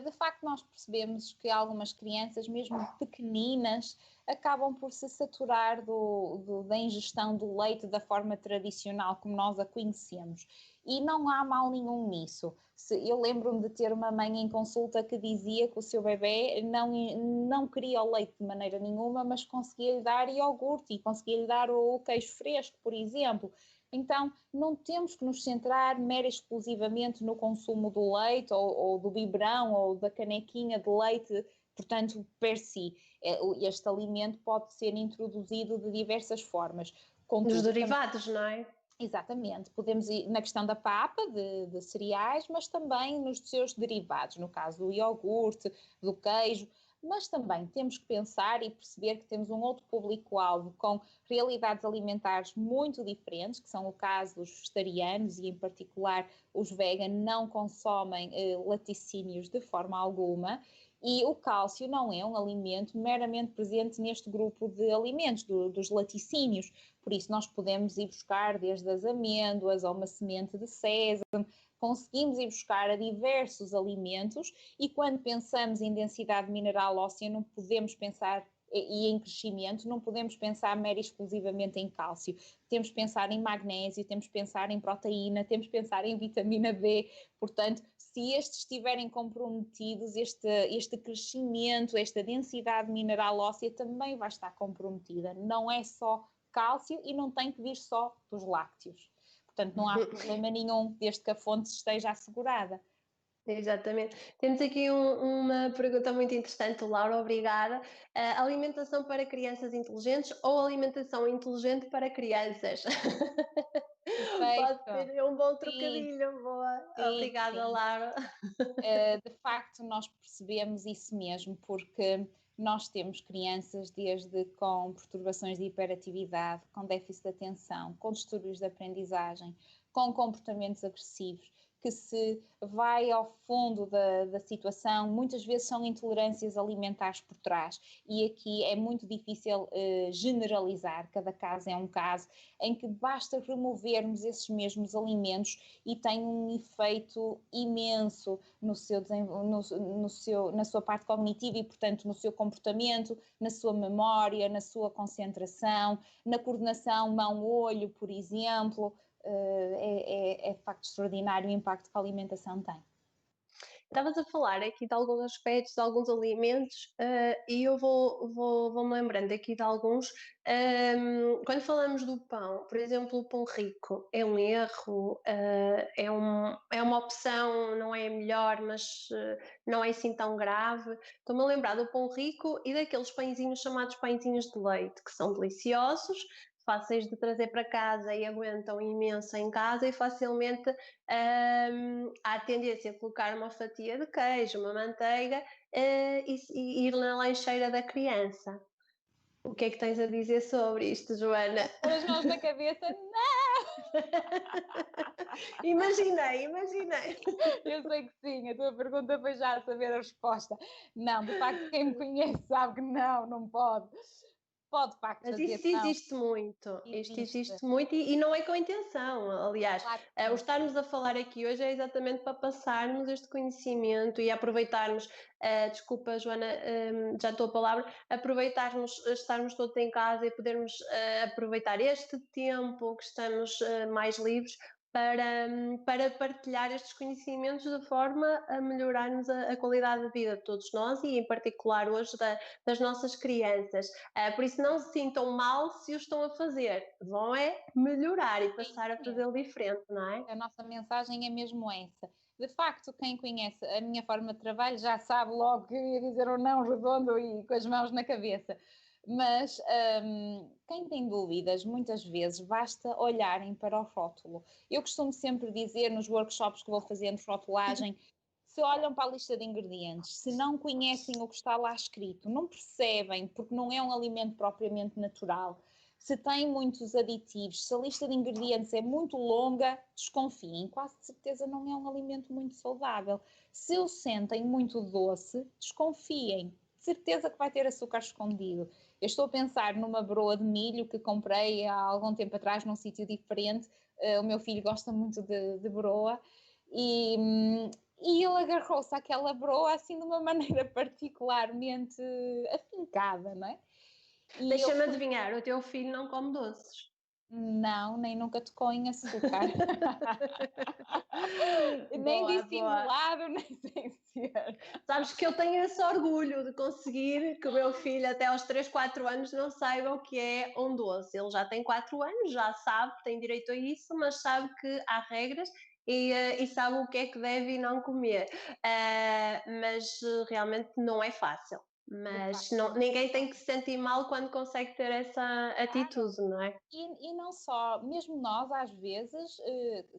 De facto, nós percebemos que algumas crianças, mesmo pequeninas, acabam por se saturar da ingestão do leite da forma tradicional, como nós a conhecemos. E não há mal nenhum nisso. Eu lembro-me de ter uma mãe em consulta que dizia que o seu bebê não queria o leite de maneira nenhuma, mas conseguia-lhe dar iogurte e conseguia-lhe dar o queijo fresco, por exemplo. Então, não temos que nos centrar mera exclusivamente no consumo do leite ou do biberão ou da canequinha de leite, portanto, per si. Este alimento pode ser introduzido de diversas formas. Dos Contudo, derivados, não é? exatamente, podemos ir na questão da papa, de cereais, mas também nos seus derivados, no caso do iogurte, do queijo, mas também temos que pensar e perceber que temos um outro público-alvo com realidades alimentares muito diferentes, que são o caso dos vegetarianos e, em particular, os vegan não consomem laticínios de forma alguma, E o cálcio não é um alimento meramente presente neste grupo de alimentos, dos laticínios. Por isso, nós podemos ir buscar desde as amêndoas a uma semente de sésamo, conseguimos ir buscar a diversos alimentos, e quando pensamos em densidade mineral óssea, não podemos pensar, e em crescimento, não podemos pensar mera e exclusivamente em cálcio. Temos que pensar em magnésio, temos que pensar em proteína, temos que pensar em vitamina B. Portanto, se estes estiverem comprometidos, este crescimento, esta densidade mineral óssea também vai estar comprometida. Não é só cálcio e não tem que vir só dos lácteos. Portanto, não há problema nenhum desde que a fonte esteja assegurada. Exatamente. Temos aqui uma pergunta muito interessante, Laura, obrigada. Alimentação para crianças inteligentes ou alimentação inteligente para crianças? Perfeito. Pode ser um bom Sim, trocadilho, boa. sim, Obrigada, sim. Laura. De facto, nós percebemos isso mesmo, porque nós temos crianças desde com perturbações de hiperatividade, com déficit de atenção, com distúrbios de aprendizagem, com comportamentos agressivos, que se vai ao fundo da situação, muitas vezes são intolerâncias alimentares por trás, e aqui é muito difícil generalizar, cada caso é um caso, em que basta removermos esses mesmos alimentos e tem um efeito imenso na sua parte cognitiva e, portanto, no seu comportamento, na sua memória, na sua concentração, na coordenação mão-olho, por exemplo. É de facto extraordinário o impacto que a alimentação tem. Estavas a falar aqui de alguns aspectos, de alguns alimentos, e eu vou-me lembrando aqui de alguns. Quando falamos do pão, por exemplo, o pão rico é um erro, é uma opção, não é a melhor, mas não é assim tão grave. Estou-me a lembrar do pão rico e daqueles pãezinhos chamados pãezinhos de leite, que são deliciosos, fáceis de trazer para casa e aguentam imenso em casa, e facilmente há a tendência a colocar uma fatia de queijo, uma manteiga e ir na lancheira da criança. O que é que tens a dizer sobre isto, Joana? Pôr as mãos na cabeça, não! Imaginei. Eu sei que sim, a tua pergunta foi já a saber a resposta. Não, de facto, quem me conhece sabe que não pode. Pode, de facto, Mas fazer isso não. existe muito, isto Existe. existe muito e não é com intenção, aliás, Claro o estarmos a falar aqui hoje é exatamente para passarmos este conhecimento e aproveitarmos, desculpa Joana, já estou a palavra, aproveitarmos, estarmos todos em casa e podermos aproveitar este tempo que estamos mais livres para partilhar estes conhecimentos de forma a melhorarmos a qualidade de vida de todos nós e em particular hoje das nossas crianças. Por isso não se sintam mal se o estão a fazer, vão é melhorar e passar a fazê-lo diferente, não é? A nossa mensagem é mesmo essa. De facto, quem conhece a minha forma de trabalho já sabe logo que eu ia dizer um não redondo e com as mãos na cabeça. Mas quem tem dúvidas, muitas vezes basta olharem para o rótulo. Eu costumo sempre dizer nos workshops que vou fazendo de rotulagem, se olham para a lista de ingredientes, se não conhecem o que está lá escrito, não percebem, porque não é um alimento propriamente natural, se tem muitos aditivos, se a lista de ingredientes é muito longa, desconfiem, quase de certeza não é um alimento muito saudável. Se o sentem muito doce, desconfiem, de certeza que vai ter açúcar escondido. Eu estou a pensar numa broa de milho que comprei há algum tempo atrás num sítio diferente, o meu filho gosta muito de broa, e ele agarrou-se àquela broa assim de uma maneira particularmente afincada, não é? Deixa-me adivinhar, o teu filho não come doces. Não, nem nunca tocou em açúcar. Nem Boa. dissimulado, nem sem ser. Sabes que eu tenho esse orgulho de conseguir que o meu filho até aos 3, 4 anos não saiba o que é um doce. Ele já tem 4 anos, já sabe, tem direito a isso, mas sabe que há regras e sabe o que é que deve e não comer. Mas realmente não é fácil. Mas ninguém tem que se sentir mal quando consegue ter essa atitude, não é? E não só, mesmo nós às vezes,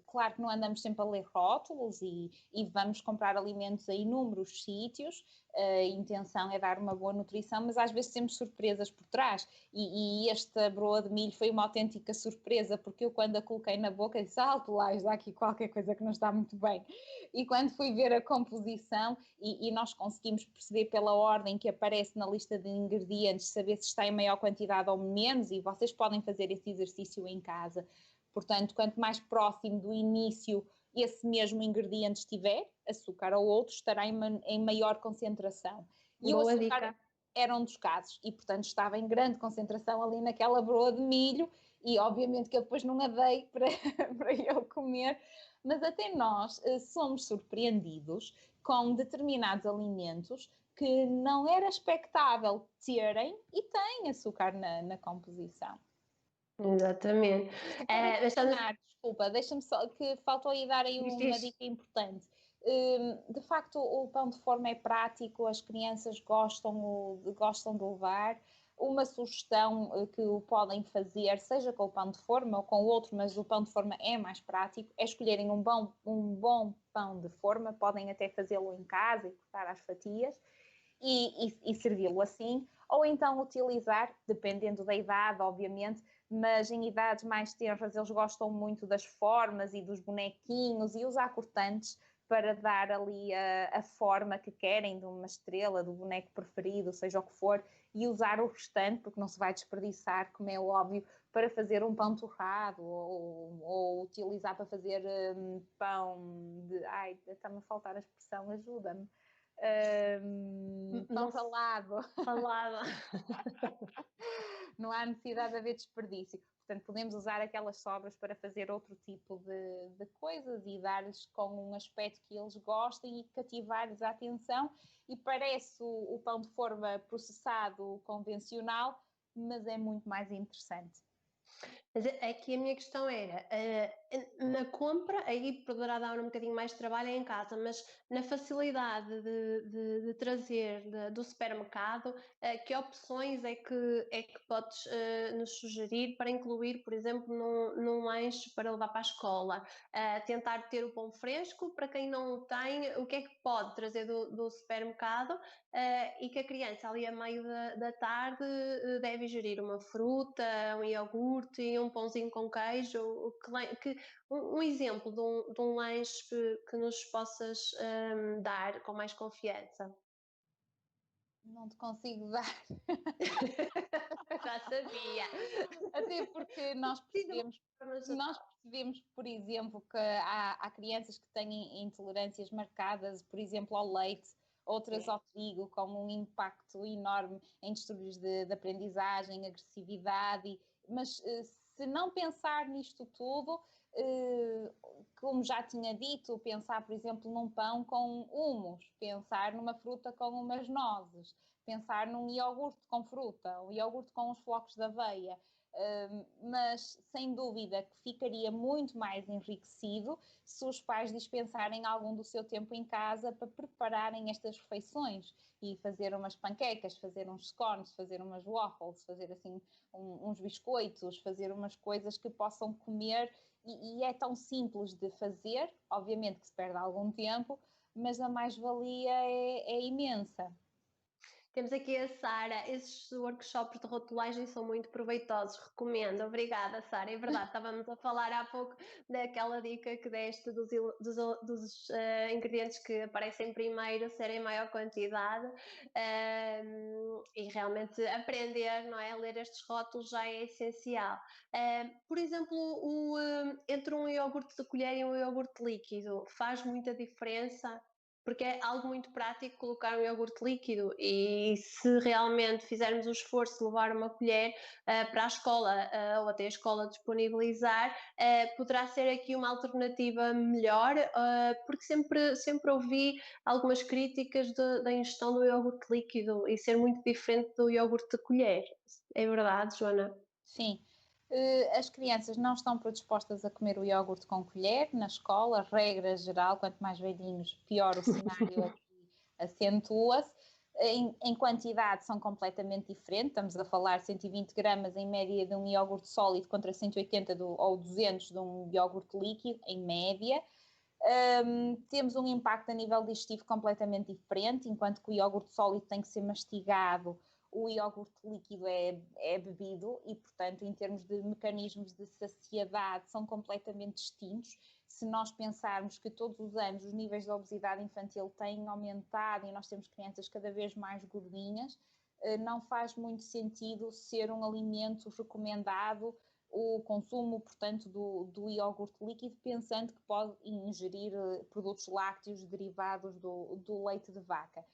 claro que não andamos sempre a ler rótulos e vamos comprar alimentos a inúmeros sítios, a intenção é dar uma boa nutrição, mas às vezes temos surpresas por trás. E esta broa de milho foi uma autêntica surpresa, porque eu quando a coloquei na boca disse, alto lá, está aqui qualquer coisa que não está muito bem. E quando fui ver a composição, e nós conseguimos perceber pela ordem que aparece na lista de ingredientes, saber se está em maior quantidade ou menos, e vocês podem fazer esse exercício em casa. Portanto, quanto mais próximo do início esse mesmo ingrediente estiver, açúcar ou outro, estará em maior concentração. E Boa o açúcar dica. era um dos casos, e portanto estava em grande concentração ali naquela broa de milho, e obviamente que eu depois não a dei para eu comer, mas até nós somos surpreendidos com determinados alimentos que não era expectável terem e têm açúcar na composição. Exatamente. Desculpa, deixa-me só, que faltou aí dar aí uma dica importante. De facto, o pão de forma é prático, as crianças gostam de levar. Uma sugestão que o podem fazer, seja com o pão de forma ou com outro, mas o pão de forma é mais prático, é escolherem um bom pão de forma, podem até fazê-lo em casa e cortar às fatias e servi-lo assim, ou então utilizar, dependendo da idade, obviamente, mas em idades mais tenras eles gostam muito das formas e dos bonequinhos e usar cortantes para dar ali a forma que querem de uma estrela, do boneco preferido, seja o que for, e usar o restante, porque não se vai desperdiçar, como é óbvio, para fazer um pão torrado ou utilizar para fazer pão de... Ai, está-me a faltar a expressão, ajuda-me. Pão ralado. Não há necessidade de haver desperdício. Portanto, podemos usar aquelas sobras para fazer outro tipo de coisas e dar-lhes com um aspecto que eles gostem e cativar-lhes a atenção. E parece o pão de forma processado convencional, mas é muito mais interessante. Mas aqui a minha questão era, na compra, aí poderá dar um bocadinho mais de trabalho em casa, mas na facilidade de trazer do supermercado, que opções é que podes nos sugerir para incluir, por exemplo, num lanche para levar para a escola? Tentar ter o pão fresco, para quem não o tem, o que é que pode trazer do supermercado? E que a criança ali a meio da tarde deve ingerir uma fruta, um iogurte, um pãozinho com queijo, um exemplo de um lanche que nos possas dar com mais confiança. Não te consigo dar. Já sabia. Até porque nós percebemos, por exemplo, que há crianças que têm intolerâncias marcadas, por exemplo, ao leite, outras ao trigo, com um impacto enorme em distúrbios de aprendizagem, agressividade, mas se não pensar nisto tudo, como já tinha dito, pensar, por exemplo, num pão com humus, pensar numa fruta com umas nozes, pensar num iogurte com fruta, um iogurte com uns flocos de aveia, mas sem dúvida que ficaria muito mais enriquecido se os pais dispensarem algum do seu tempo em casa para prepararem estas refeições e fazer umas panquecas, fazer uns scones, fazer umas waffles, fazer assim uns biscoitos, fazer umas coisas que possam comer e é tão simples de fazer, obviamente que se perde algum tempo, mas a mais-valia é imensa. Temos aqui a Sara, esses workshops de rotulagem são muito proveitosos, recomendo. Obrigada, Sara. É verdade, estávamos a falar há pouco daquela dica que deste dos ingredientes que aparecem primeiro serem em maior quantidade e realmente aprender, não é? Ler estes rótulos já é essencial. Por exemplo, entre um iogurte de colher e um iogurte líquido, faz muita diferença? Porque é algo muito prático colocar um iogurte líquido e se realmente fizermos o esforço de levar uma colher para a escola ou até a escola disponibilizar, poderá ser aqui uma alternativa melhor, porque sempre ouvi algumas críticas da ingestão do iogurte líquido e ser muito diferente do iogurte de colher. É verdade, Joana? Sim. As crianças não estão predispostas a comer o iogurte com colher na escola, regra geral, quanto mais velhinhos, pior o cenário aqui acentua-se. Em quantidade são completamente diferentes, estamos a falar 120 gramas em média de um iogurte sólido contra 180 ou 200 de um iogurte líquido, em média. Temos um impacto a nível digestivo completamente diferente, enquanto que o iogurte sólido tem que ser mastigado, o iogurte líquido é bebido e, portanto, em termos de mecanismos de saciedade, são completamente distintos. Se nós pensarmos que todos os anos os níveis de obesidade infantil têm aumentado e nós temos crianças cada vez mais gordinhas, não faz muito sentido ser um alimento recomendado o consumo, portanto, do iogurte líquido, pensando que pode ingerir produtos lácteos derivados do leite de vaca.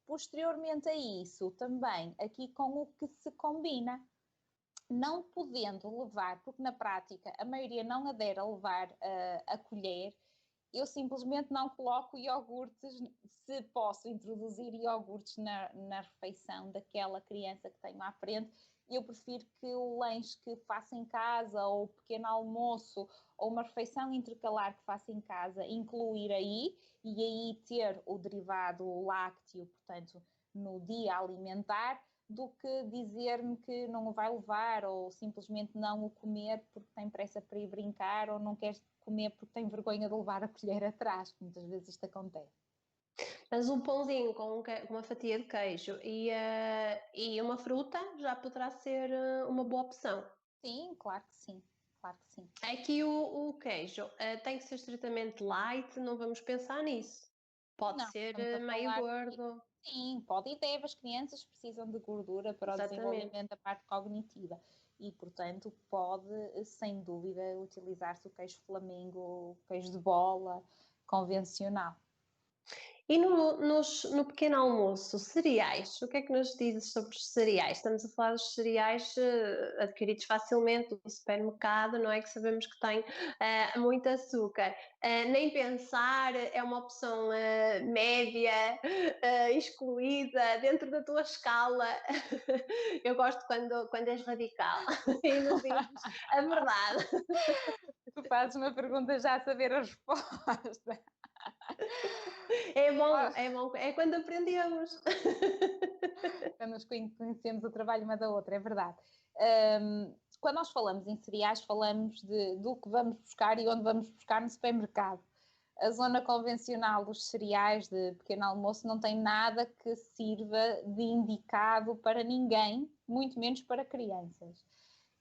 Posteriormente a isso, também aqui com o que se combina, não podendo levar, porque na prática a maioria não adere a levar a colher, eu simplesmente não coloco iogurtes, se posso introduzir iogurtes na refeição daquela criança que tenho à frente, eu prefiro que o lanche que faço em casa, ou o pequeno almoço, ou uma refeição intercalar que faço em casa, incluir aí, e aí ter o derivado lácteo, portanto, no dia alimentar, do que dizer-me que não o vai levar, ou simplesmente não o comer porque tem pressa para ir brincar, ou não quer comer porque tem vergonha de levar a colher atrás. Muitas vezes isto acontece. Mas um pãozinho com uma fatia de queijo e uma fruta já poderá ser uma boa opção. Sim, claro que sim. Claro que sim. Aqui o queijo tem que ser estritamente light, não vamos pensar nisso. Pode Não, ser estamos a meio falar gordo. Sim, pode e deve. As crianças precisam de gordura para o Exatamente. desenvolvimento da parte cognitiva e, portanto, pode, sem dúvida, utilizar-se o queijo Flamengo, o queijo de bola convencional. E no pequeno almoço, cereais, o que é que nos dizes sobre os cereais? Estamos a falar dos cereais adquiridos facilmente no supermercado, não é? Que sabemos que tem muito açúcar. Nem pensar, é uma opção média, excluída, dentro da tua escala. Eu gosto quando és radical e nos dizes a verdade. Tu fazes uma pergunta já a saber a resposta. É bom, é quando aprendemos. Quando nos conhecemos o trabalho uma da outra, é verdade. Quando nós falamos em cereais, falamos do que vamos buscar e onde vamos buscar no supermercado. A zona convencional dos cereais de pequeno almoço não tem nada que sirva de indicado para ninguém, muito menos para crianças.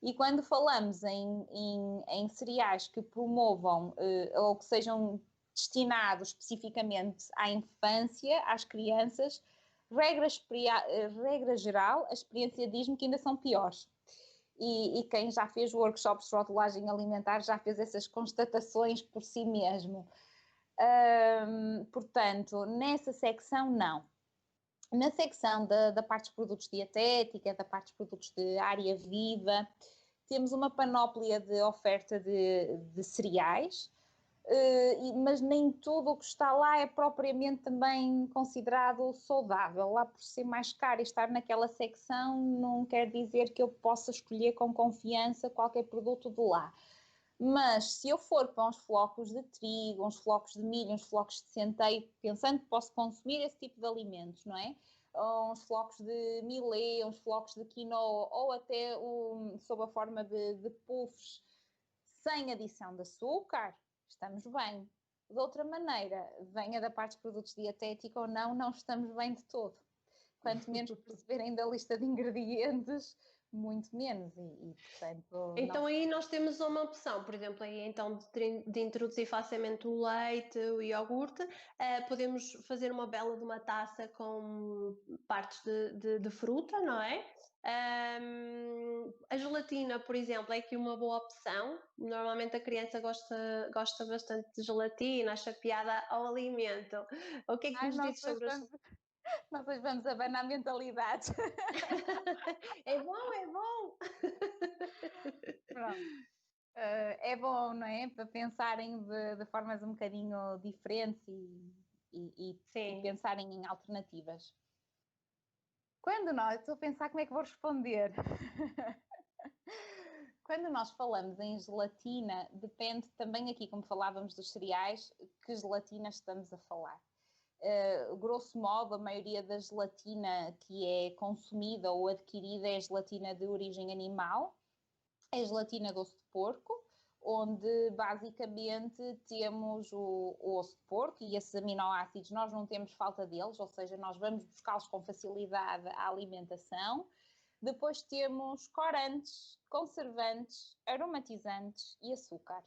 E quando falamos em cereais que promovam ou que sejam destinados especificamente à infância, às crianças, regra geral, a experiência diz-me que ainda são piores. E quem já fez workshops de rotulagem alimentar já fez essas constatações por si mesmo. Portanto, nessa secção, não. Na secção da parte de produtos dietética, da parte de produtos de área viva, temos uma panóplia de oferta de cereais, mas nem tudo o que está lá é propriamente também considerado saudável. Lá por ser mais caro e estar naquela secção, não quer dizer que eu possa escolher com confiança qualquer produto de lá. Mas se eu for para uns flocos de trigo, uns flocos de milho, uns flocos de centeio, pensando que posso consumir esse tipo de alimentos, não é? Uns flocos de milê, uns flocos de quinoa, ou até sob a forma de puffs, sem adição de açúcar, estamos bem. De outra maneira, venha da parte de produtos dietéticos ou não, não estamos bem de todo. Quanto menos perceberem da lista de ingredientes, muito menos. Portanto, Então não. aí nós temos uma opção, por exemplo, aí então de introduzir facilmente o leite, o iogurte, podemos fazer uma bela de uma taça com partes de fruta, não é? A gelatina, por exemplo, é aqui uma boa opção. Normalmente a criança gosta bastante de gelatina, acha piada ao alimento. O que é que nos dizes sobre as... Nós hoje vamos abanar mentalidades. É bom, é bom! Pronto. É bom, não é? Para pensarem de formas um bocadinho diferentes e pensarem em alternativas. Estou a pensar como é que vou responder. Quando nós falamos em gelatina, depende também aqui, como falávamos dos cereais, que gelatina estamos a falar. Grosso modo, a maioria da gelatina que é consumida ou adquirida é gelatina de origem animal, é gelatina doce de porco onde basicamente temos o osso de porco e esses aminoácidos nós não temos falta deles, ou seja, nós vamos buscá-los com facilidade à alimentação. Depois temos corantes, conservantes, aromatizantes e açúcar.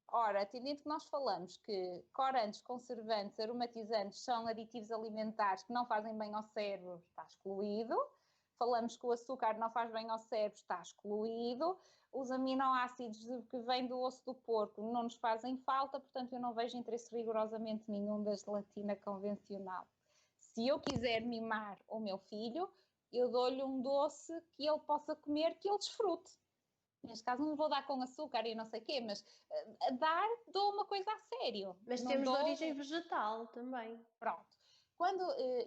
Ora, tendo que nós falamos que corantes, conservantes, aromatizantes são aditivos alimentares que não fazem bem ao cérebro, está excluído. Falamos que o açúcar não faz bem ao cérebro, está excluído. Os aminoácidos que vêm do osso do porco não nos fazem falta, portanto eu não vejo interesse rigorosamente nenhum da gelatina convencional. Se eu quiser mimar o meu filho, eu dou-lhe um doce que ele possa comer, que ele desfrute. Neste caso não vou dar com açúcar e não sei o quê, mas dou uma coisa a sério. Mas não temos de origem vegetal também. Pronto.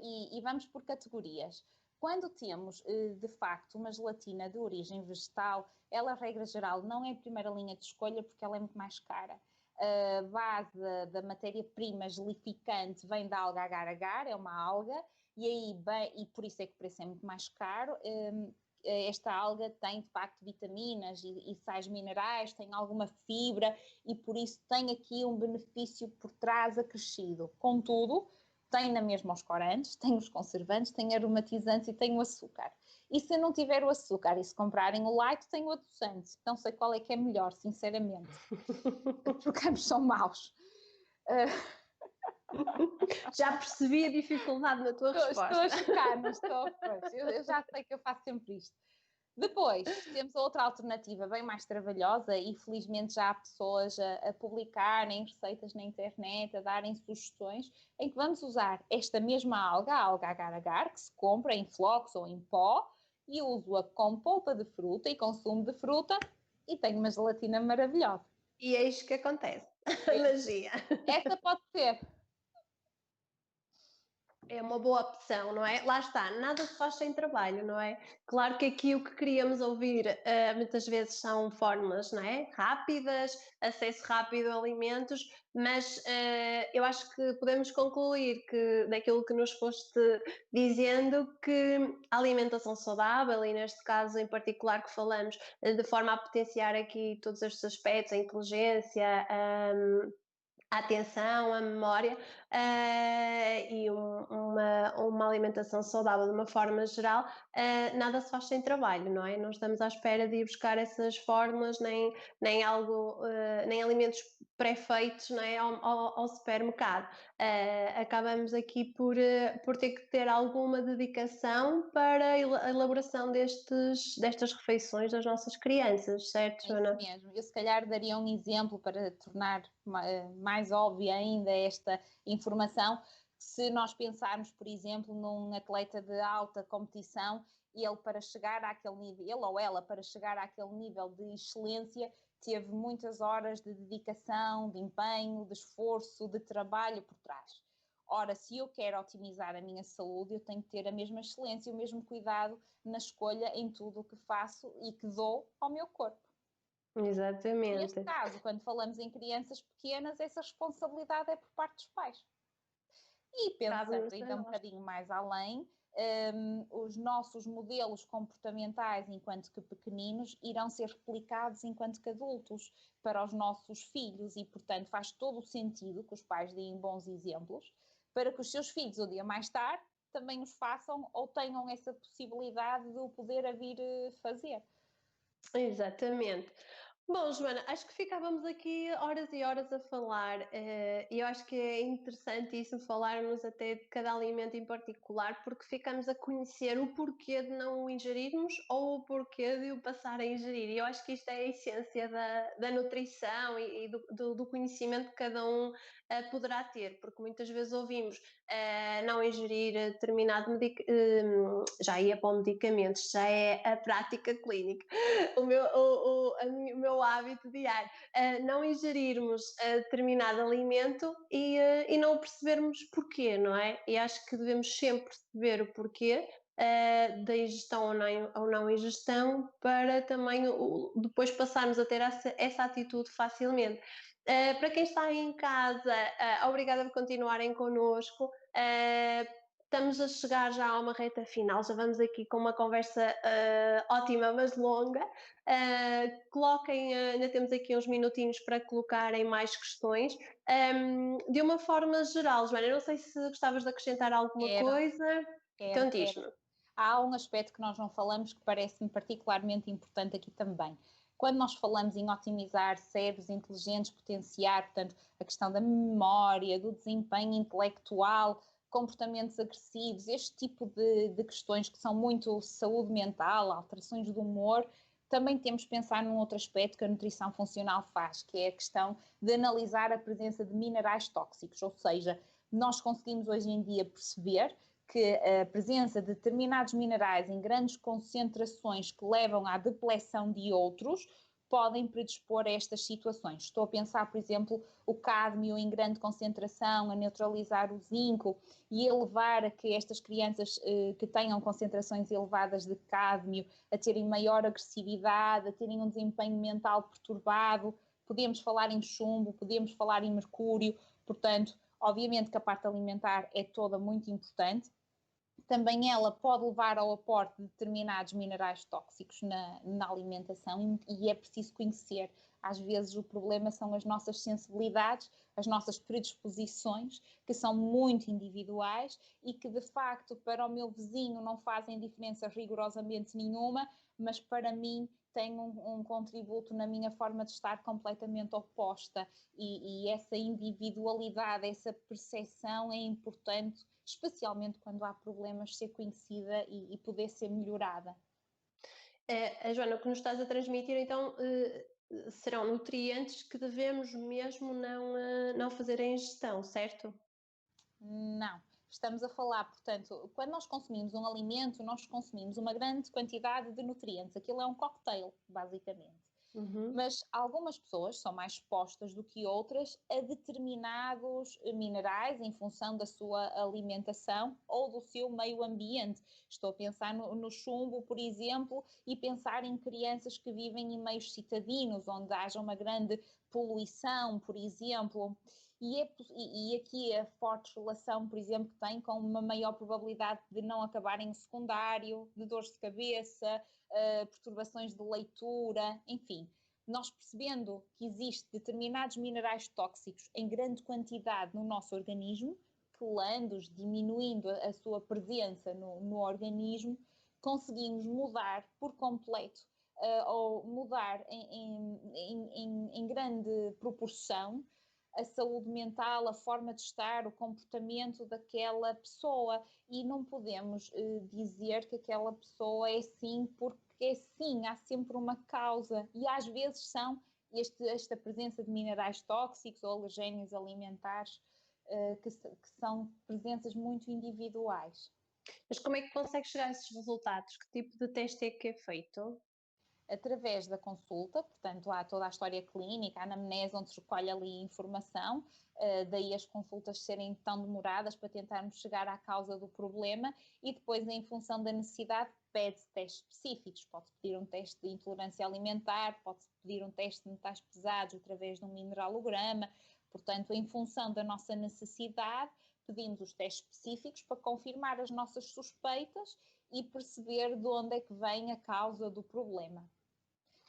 E vamos por categorias. Quando temos, de facto, uma gelatina de origem vegetal, ela, regra geral, não é a primeira linha de escolha porque ela é muito mais cara. A base da matéria-prima gelificante vem da alga agar-agar, é uma alga, e por isso é que o preço é muito mais caro. Esta alga tem, de facto, vitaminas e sais minerais, tem alguma fibra e, por isso, tem aqui um benefício por trás acrescido. Contudo, tem na mesma os corantes, tem os conservantes, tem aromatizantes e tem o açúcar. E se não tiver o açúcar e se comprarem o light, tem o adoçante. Não sei qual é que é melhor, sinceramente. Porque ambos são maus. Já percebi a dificuldade na tua resposta. Estou a chocar, mas estou. Eu já sei que eu faço sempre isto. Depois, temos outra alternativa bem mais trabalhosa e felizmente já há pessoas a publicarem receitas na internet, a darem sugestões, em que vamos usar esta mesma alga, a alga agar-agar, que se compra em flocos ou em pó, e uso-a com polpa de fruta e consumo de fruta e tenho uma gelatina maravilhosa. E é isto que acontece, a magia. Esta pode ser. É uma boa opção, não é? Lá está, nada se faz sem trabalho, não é? Claro que aqui o que queríamos ouvir muitas vezes são fórmulas, não é? Rápidas, acesso rápido a alimentos, mas eu acho que podemos concluir que daquilo que nos foste dizendo, que a alimentação saudável, e neste caso em particular que falamos, de forma a potenciar aqui todos estes aspectos, a inteligência, a atenção, a memória e uma alimentação saudável de uma forma geral, nada se faz sem trabalho, não é? Não estamos à espera de ir buscar essas fórmulas, nem alimentos pré-feitos, não é? ao supermercado. Acabamos aqui por ter que ter alguma dedicação para a elaboração destas refeições das nossas crianças, certo, Joana? É isso mesmo. Eu se calhar daria um exemplo para tornar mais óbvia ainda esta informação. Se nós pensarmos, por exemplo, num atleta de alta competição, ele para chegar àquele nível, ele ou ela para chegar àquele nível de excelência, teve muitas horas de dedicação, de empenho, de esforço, de trabalho por trás. Ora, se eu quero otimizar a minha saúde, eu tenho que ter a mesma excelência, o mesmo cuidado na escolha em tudo o que faço e que dou ao meu corpo. Exatamente. Neste caso, quando falamos em crianças pequenas, essa responsabilidade é por parte dos pais. E pensando ainda um bocadinho mais além, os nossos modelos comportamentais enquanto que pequeninos irão ser replicados enquanto que adultos para os nossos filhos e, portanto, faz todo o sentido que os pais deem bons exemplos para que os seus filhos, um dia mais tarde, também os façam ou tenham essa possibilidade de o poder a vir fazer. Exatamente. Bom, Joana, acho que ficávamos aqui horas e horas a falar, e eu acho que é interessantíssimo falarmos até de cada alimento em particular, porque ficamos a conhecer o porquê de não o ingerirmos ou o porquê de o passar a ingerir. E eu acho que isto é a essência da nutrição e do conhecimento que cada um poderá ter, porque muitas vezes ouvimos não ingerir determinado já ia para o medicamento, já é a prática clínica, o meu hábito diário, não ingerirmos determinado alimento e não percebermos porquê, não é? E acho que devemos sempre perceber o porquê da ingestão ou não ingestão, para também depois passarmos a ter essa atitude facilmente. Para quem está em casa, obrigada por continuarem connosco. estamos a chegar já a uma reta final, já vamos aqui com uma conversa ótima, mas longa. Coloquem, ainda temos aqui uns minutinhos para colocarem mais questões. De uma forma geral, Joana, eu não sei se gostavas de acrescentar alguma Quero, coisa. quero, Então quero. diz-me. Há um aspecto que nós não falamos que parece-me particularmente importante aqui também. Quando nós falamos em otimizar cérebros inteligentes, potenciar, portanto, a questão da memória, do desempenho intelectual, comportamentos agressivos, este tipo de questões que são muito saúde mental, alterações do humor, também temos que pensar num outro aspecto que a nutrição funcional faz, que é a questão de analisar a presença de minerais tóxicos, ou seja, nós conseguimos hoje em dia perceber que a presença de determinados minerais em grandes concentrações que levam à depleção de outros podem predispor a estas situações. Estou a pensar, por exemplo, o cádmio em grande concentração, a neutralizar o zinco e a levar a que estas crianças que tenham concentrações elevadas de cádmio a terem maior agressividade, a terem um desempenho mental perturbado. Podemos falar em chumbo, podemos falar em mercúrio, portanto, obviamente que a parte alimentar é toda muito importante. Também ela pode levar ao aporte de determinados minerais tóxicos na alimentação e é preciso conhecer. Às vezes o problema são as nossas sensibilidades, as nossas predisposições, que são muito individuais e que de facto para o meu vizinho não fazem diferença rigorosamente nenhuma, mas para mim tem um contributo na minha forma de estar completamente oposta e essa individualidade, essa percepção é importante, especialmente quando há problemas, ser conhecida e poder ser melhorada. A Joana, o que nos estás a transmitir, então, serão nutrientes que devemos mesmo não fazer a ingestão, certo? Não. Estamos a falar, portanto, quando nós consumimos um alimento, nós consumimos uma grande quantidade de nutrientes. Aquilo é um cocktail, basicamente. Uhum. Mas algumas pessoas são mais expostas do que outras a determinados minerais em função da sua alimentação ou do seu meio ambiente. Estou a pensar no chumbo, por exemplo, e pensar em crianças que vivem em meios citadinos, onde haja uma grande poluição, por exemplo. E aqui a forte relação, por exemplo, que tem com uma maior probabilidade de não acabarem o secundário, de dores de cabeça, perturbações de leitura, enfim. Nós percebendo que existem determinados minerais tóxicos em grande quantidade no nosso organismo, quelando-os, diminuindo a sua presença no organismo, conseguimos mudar por completo ou mudar em grande proporção a saúde mental, a forma de estar, o comportamento daquela pessoa e não podemos dizer que aquela pessoa é assim porque é sim, há sempre uma causa e às vezes são esta presença de minerais tóxicos ou alergénios alimentares que são presenças muito individuais. Mas como é que consegue chegar a esses resultados? Que tipo de teste é que é feito? Através da consulta, portanto, há toda a história clínica, a anamnese, onde se recolhe ali informação, daí as consultas serem tão demoradas para tentarmos chegar à causa do problema e depois, em função da necessidade, pede-se testes específicos. Pode-se pedir um teste de intolerância alimentar, pode-se pedir um teste de metais pesados através de um mineralograma. Portanto, em função da nossa necessidade, pedimos os testes específicos para confirmar as nossas suspeitas e perceber de onde é que vem a causa do problema.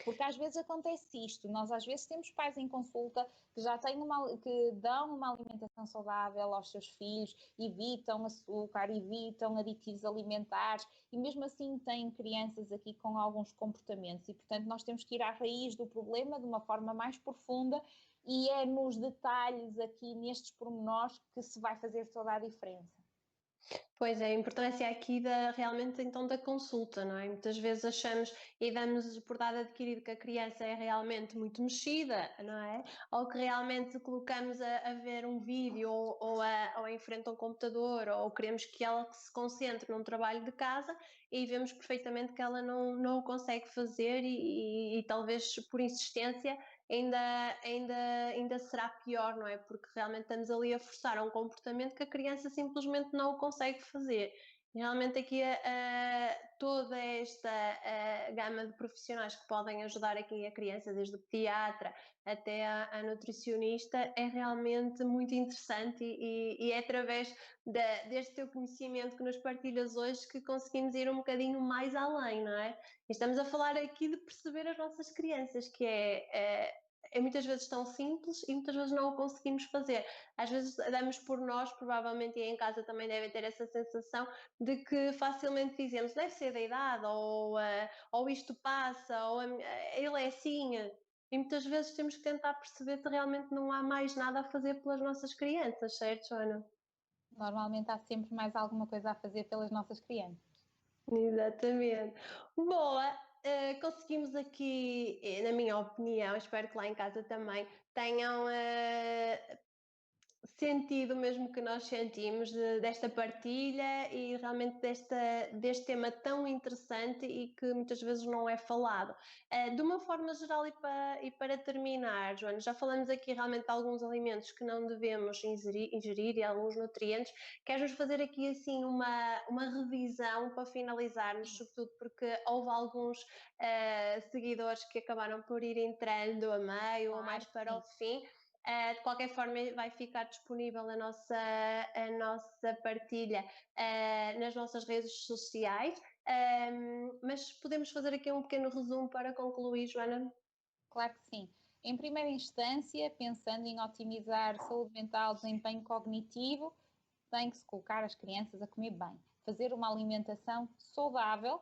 Porque às vezes acontece isto, nós às vezes temos pais em consulta que já têm que dão uma alimentação saudável aos seus filhos, evitam açúcar, evitam aditivos alimentares e mesmo assim têm crianças aqui com alguns comportamentos e portanto nós temos que ir à raiz do problema de uma forma mais profunda e é nos detalhes aqui nestes pormenores que se vai fazer toda a diferença. Pois é, a importância aqui realmente então da consulta, não é? Muitas vezes achamos e damos por dado adquirido que a criança é realmente muito mexida, não é? Ou que realmente colocamos a ver um vídeo ou em frente a um computador ou queremos que ela se concentre num trabalho de casa e vemos perfeitamente que ela não o consegue fazer e talvez por insistência ainda será pior, não é? Porque realmente estamos ali a forçar um comportamento que a criança simplesmente não o consegue fazer. Realmente aqui toda esta gama de profissionais que podem ajudar aqui a criança, desde o pediatra até a nutricionista, é realmente muito interessante e é através deste teu conhecimento que nos partilhas hoje que conseguimos ir um bocadinho mais além, não é? E estamos a falar aqui de perceber as nossas crianças, que é muitas vezes tão simples e muitas vezes não o conseguimos fazer. Às vezes damos por nós, provavelmente e em casa também devem ter essa sensação, de que facilmente dizemos deve ser da idade, ou isto passa, ou ele é assim. E muitas vezes temos que tentar perceber que realmente não há mais nada a fazer pelas nossas crianças, certo, Joana? Normalmente há sempre mais alguma coisa a fazer pelas nossas crianças. Exatamente. Boa, conseguimos aqui, na minha opinião, espero que lá em casa também tenham sentido mesmo que nós sentimos desta partilha e realmente deste tema tão interessante e que muitas vezes não é falado. De uma forma geral e para terminar, Joana, já falamos aqui realmente de alguns alimentos que não devemos ingerir e alguns nutrientes. Queres fazer aqui assim uma revisão para finalizarmos, sobretudo porque houve alguns seguidores que acabaram por ir entrando a meio ou mais para o fim. De qualquer forma, vai ficar disponível a nossa partilha nas nossas redes sociais. Mas podemos fazer aqui um pequeno resumo para concluir, Joana? Claro que sim. Em primeira instância, pensando em otimizar saúde mental, desempenho cognitivo, tem que se colocar as crianças a comer bem, fazer uma alimentação saudável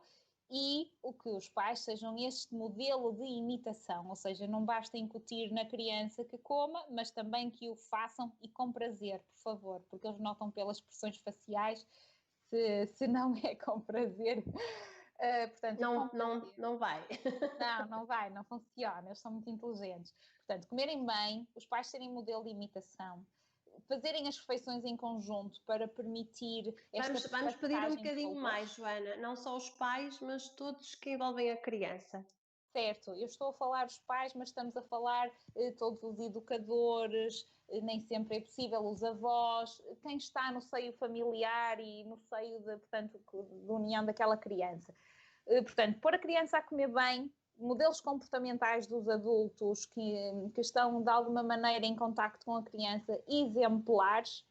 e o que os pais sejam este modelo de imitação, ou seja, não basta incutir na criança que coma, mas também que o façam e com prazer, por favor, porque eles notam pelas expressões faciais se não é com prazer. Portanto, Não, com não, prazer. não vai. Não, não vai, não funciona, eles são muito inteligentes. Portanto, comerem bem, os pais serem modelo de imitação, fazerem as refeições em conjunto para permitir esta Vamos pedir um passagem de bocadinho mais, valores. Joana. Não só os pais, mas todos que envolvem a criança. Certo, eu estou a falar dos pais, mas estamos a falar todos os educadores, nem sempre é possível, os avós, quem está no seio familiar e no seio de, portanto, de união daquela criança. Portanto, pôr a criança a comer bem, modelos comportamentais dos adultos que estão de alguma maneira em contacto com a criança exemplares,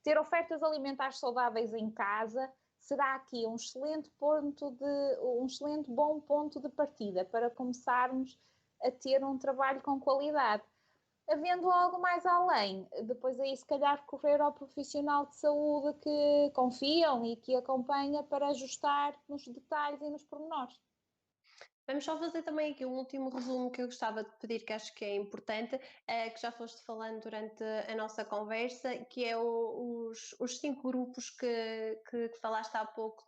ter ofertas alimentares saudáveis em casa, será aqui um excelente bom ponto de partida para começarmos a ter um trabalho com qualidade. Havendo algo mais além, depois aí se calhar recorrer ao profissional de saúde que confiam e que acompanha para ajustar nos detalhes e nos pormenores. Vamos só fazer também aqui um último resumo que eu gostava de pedir, que acho que é importante, que já foste falando durante a nossa conversa, que é os 5 grupos que falaste há pouco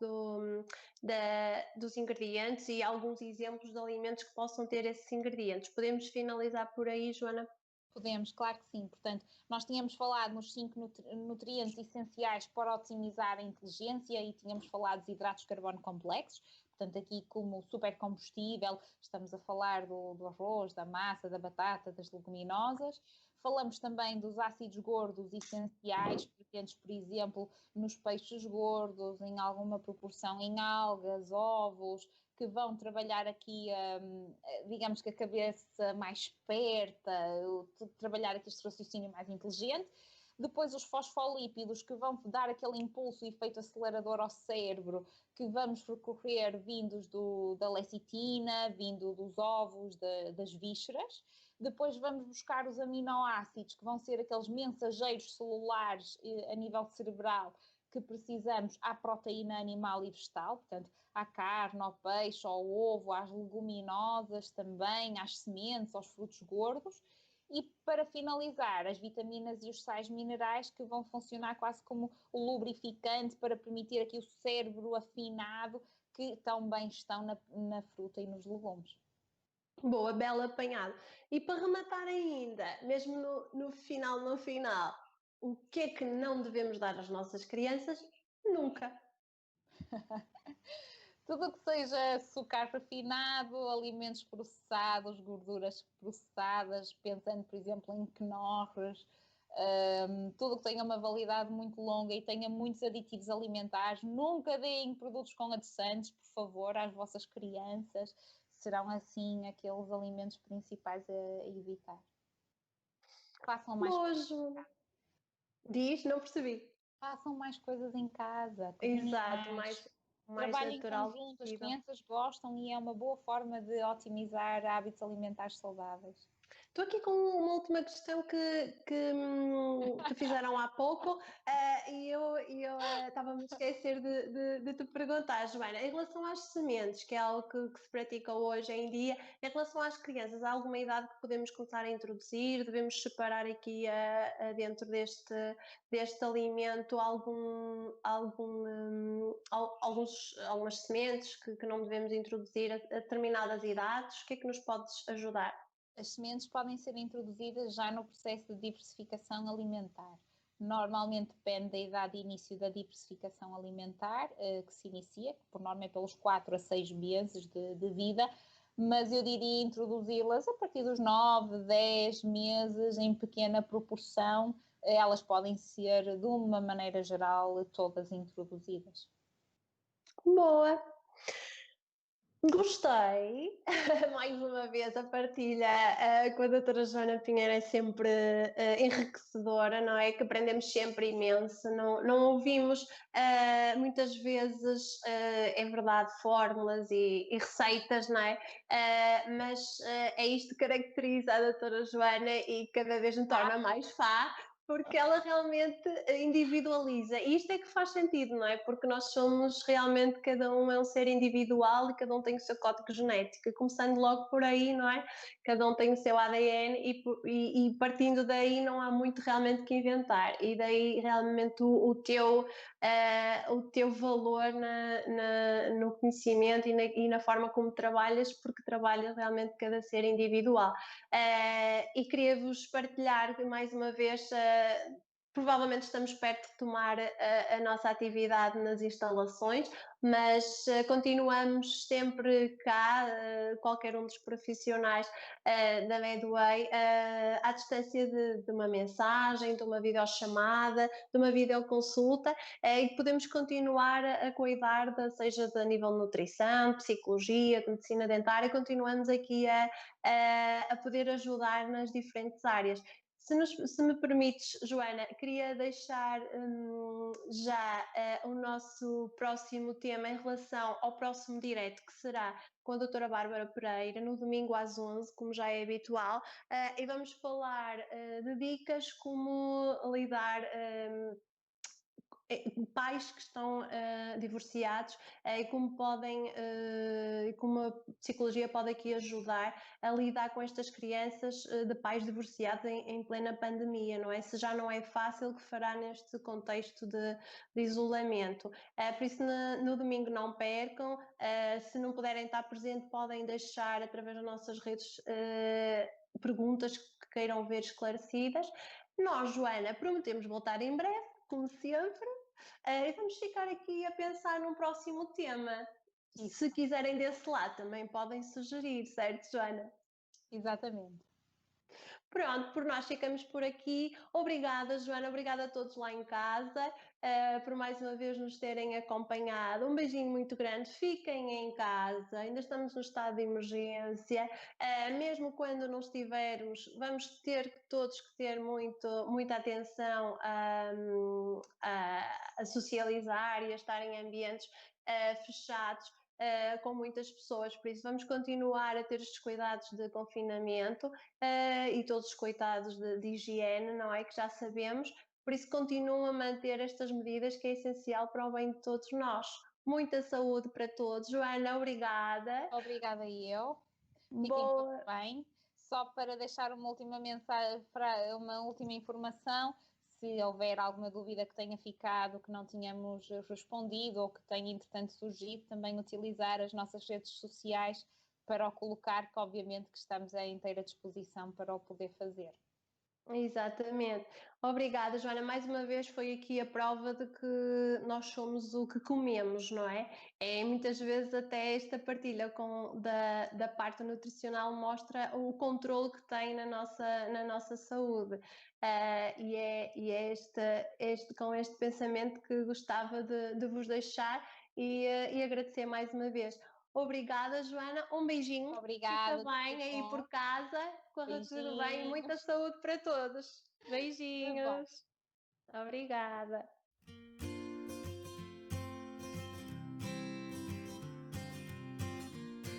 dos ingredientes e alguns exemplos de alimentos que possam ter esses ingredientes. Podemos finalizar por aí, Joana? Podemos, claro que sim. Portanto, nós tínhamos falado nos 5 nutrientes essenciais para otimizar a inteligência e tínhamos falado dos hidratos de carbono complexos. Portanto, aqui como supercombustível, estamos a falar do arroz, da massa, da batata, das leguminosas. Falamos também dos ácidos gordos essenciais, presentes, por exemplo, nos peixes gordos, em alguma proporção em algas, ovos, que vão trabalhar aqui, digamos que a cabeça mais esperta, trabalhar aqui este raciocínio mais inteligente. Depois os fosfolípidos que vão dar aquele impulso e efeito acelerador ao cérebro, que vamos recorrer vindos da lecitina, vindo dos ovos, das vísceras. Depois vamos buscar os aminoácidos, que vão ser aqueles mensageiros celulares a nível cerebral que precisamos à proteína animal e vegetal, portanto, à carne, ao peixe, ao ovo, às leguminosas também, às sementes, aos frutos gordos. E para finalizar, as vitaminas e os sais minerais que vão funcionar quase como o lubrificante para permitir aqui o cérebro afinado que tão bem estão na fruta e nos legumes. Boa, belo apanhado. E para rematar ainda, mesmo no final, o que é que não devemos dar às nossas crianças? Nunca. Tudo o que seja açúcar refinado, alimentos processados, gorduras processadas, pensando, por exemplo, em quenorres, tudo que tenha uma validade muito longa e tenha muitos aditivos alimentares. Nunca deem produtos com adoçantes, por favor, às vossas crianças. Serão assim aqueles alimentos principais a evitar. Façam mais Boa, diz, não percebi. Façam mais coisas em casa, Exato, mais. mais Trabalhem em natural conjunto, as possível. crianças gostam e é uma boa forma de otimizar hábitos alimentares saudáveis. Estou aqui com uma última questão que fizeram há pouco e eu estava-me a esquecer de te perguntar, Joana, em relação às sementes, que é algo que se pratica hoje em dia, em relação às crianças, há alguma idade que podemos começar a introduzir? Devemos separar aqui dentro deste alimento algumas sementes que não devemos introduzir a determinadas idades? O que é que nos podes ajudar? As sementes podem ser introduzidas já no processo de diversificação alimentar. Normalmente depende da idade de início da diversificação alimentar, que se inicia, que por norma é pelos 4 a 6 meses de vida, mas eu diria introduzi-las a partir dos 9, 10 meses, em pequena proporção. Elas podem ser, de uma maneira geral, todas introduzidas. Boa! Gostei, mais uma vez a partilha com a doutora Joana Pinheiro é sempre enriquecedora, não é? Que aprendemos sempre imenso, não ouvimos muitas vezes, é verdade, fórmulas e receitas, não é? Mas é isto que caracteriza a doutora Joana e cada vez me torna mais fã, porque ela realmente individualiza. E isto é que faz sentido, não é? Porque nós somos realmente, cada um é um ser individual e cada um tem o seu código genético. E começando logo por aí, não é? Cada um tem o seu ADN e partindo daí não há muito realmente que inventar. E daí realmente o teu valor no conhecimento e na forma como trabalhas, porque trabalhas realmente cada ser individual. E queria-vos partilhar mais uma vez. Provavelmente estamos perto de tomar a nossa atividade nas instalações, mas continuamos sempre cá, qualquer um dos profissionais da Medway, à distância de uma mensagem, de uma videochamada, de uma videoconsulta, e podemos continuar a cuidar, seja a nível de nutrição, psicologia, de medicina dentária, continuamos aqui a poder ajudar nas diferentes áreas. Se me permites, Joana, queria deixar já o nosso próximo tema em relação ao próximo direto, que será com a doutora Bárbara Pereira, no domingo às 11, como já é habitual, e vamos falar de dicas como lidar pais que estão divorciados e como como a psicologia pode aqui ajudar a lidar com estas crianças de pais divorciados em plena pandemia, não é? Se já não é fácil, o que fará neste contexto de isolamento. Por isso, no domingo não percam, se não puderem estar presentes, podem deixar através das nossas redes perguntas que queiram ver esclarecidas. Nós, Joana, prometemos voltar em breve, como sempre, e vamos ficar aqui a pensar num próximo tema. Isso. Se quiserem desse lado, também podem sugerir, certo, Joana? Exatamente. Pronto, por nós ficamos por aqui. Obrigada, Joana, obrigada a todos lá em casa por mais uma vez nos terem acompanhado. Um beijinho muito grande. Fiquem em casa, ainda estamos no estado de emergência. Mesmo quando não estivermos, vamos ter todos que ter muita atenção a socializar e a estar em ambientes fechados. Com muitas pessoas, por isso vamos continuar a ter estes cuidados de confinamento e todos os cuidados de higiene, não é? Que já sabemos, por isso continuam a manter estas medidas que é essencial para o bem de todos nós. Muita saúde para todos. Joana, obrigada. Obrigada eu. Fiquem Boa. todos bem. Só para deixar uma última mensagem, uma última informação, se houver alguma dúvida que tenha ficado, que não tínhamos respondido ou que tenha entretanto surgido, também utilizar as nossas redes sociais para o colocar, que obviamente que estamos à inteira disposição para o poder fazer. Exatamente. Obrigada, Joana. Mais uma vez foi aqui a prova de que nós somos o que comemos, não é? Muitas vezes até esta partilha da parte nutricional mostra o controle que tem na nossa saúde. E é com este pensamento que gostava de vos deixar e agradecer mais uma vez. Obrigada, Joana. Um beijinho. Fica Obrigada, tudo bem aí por bom. casa. Corra tudo bem e muita Beijinhos. saúde para todos. Tudo bom. Beijinhos. Obrigada.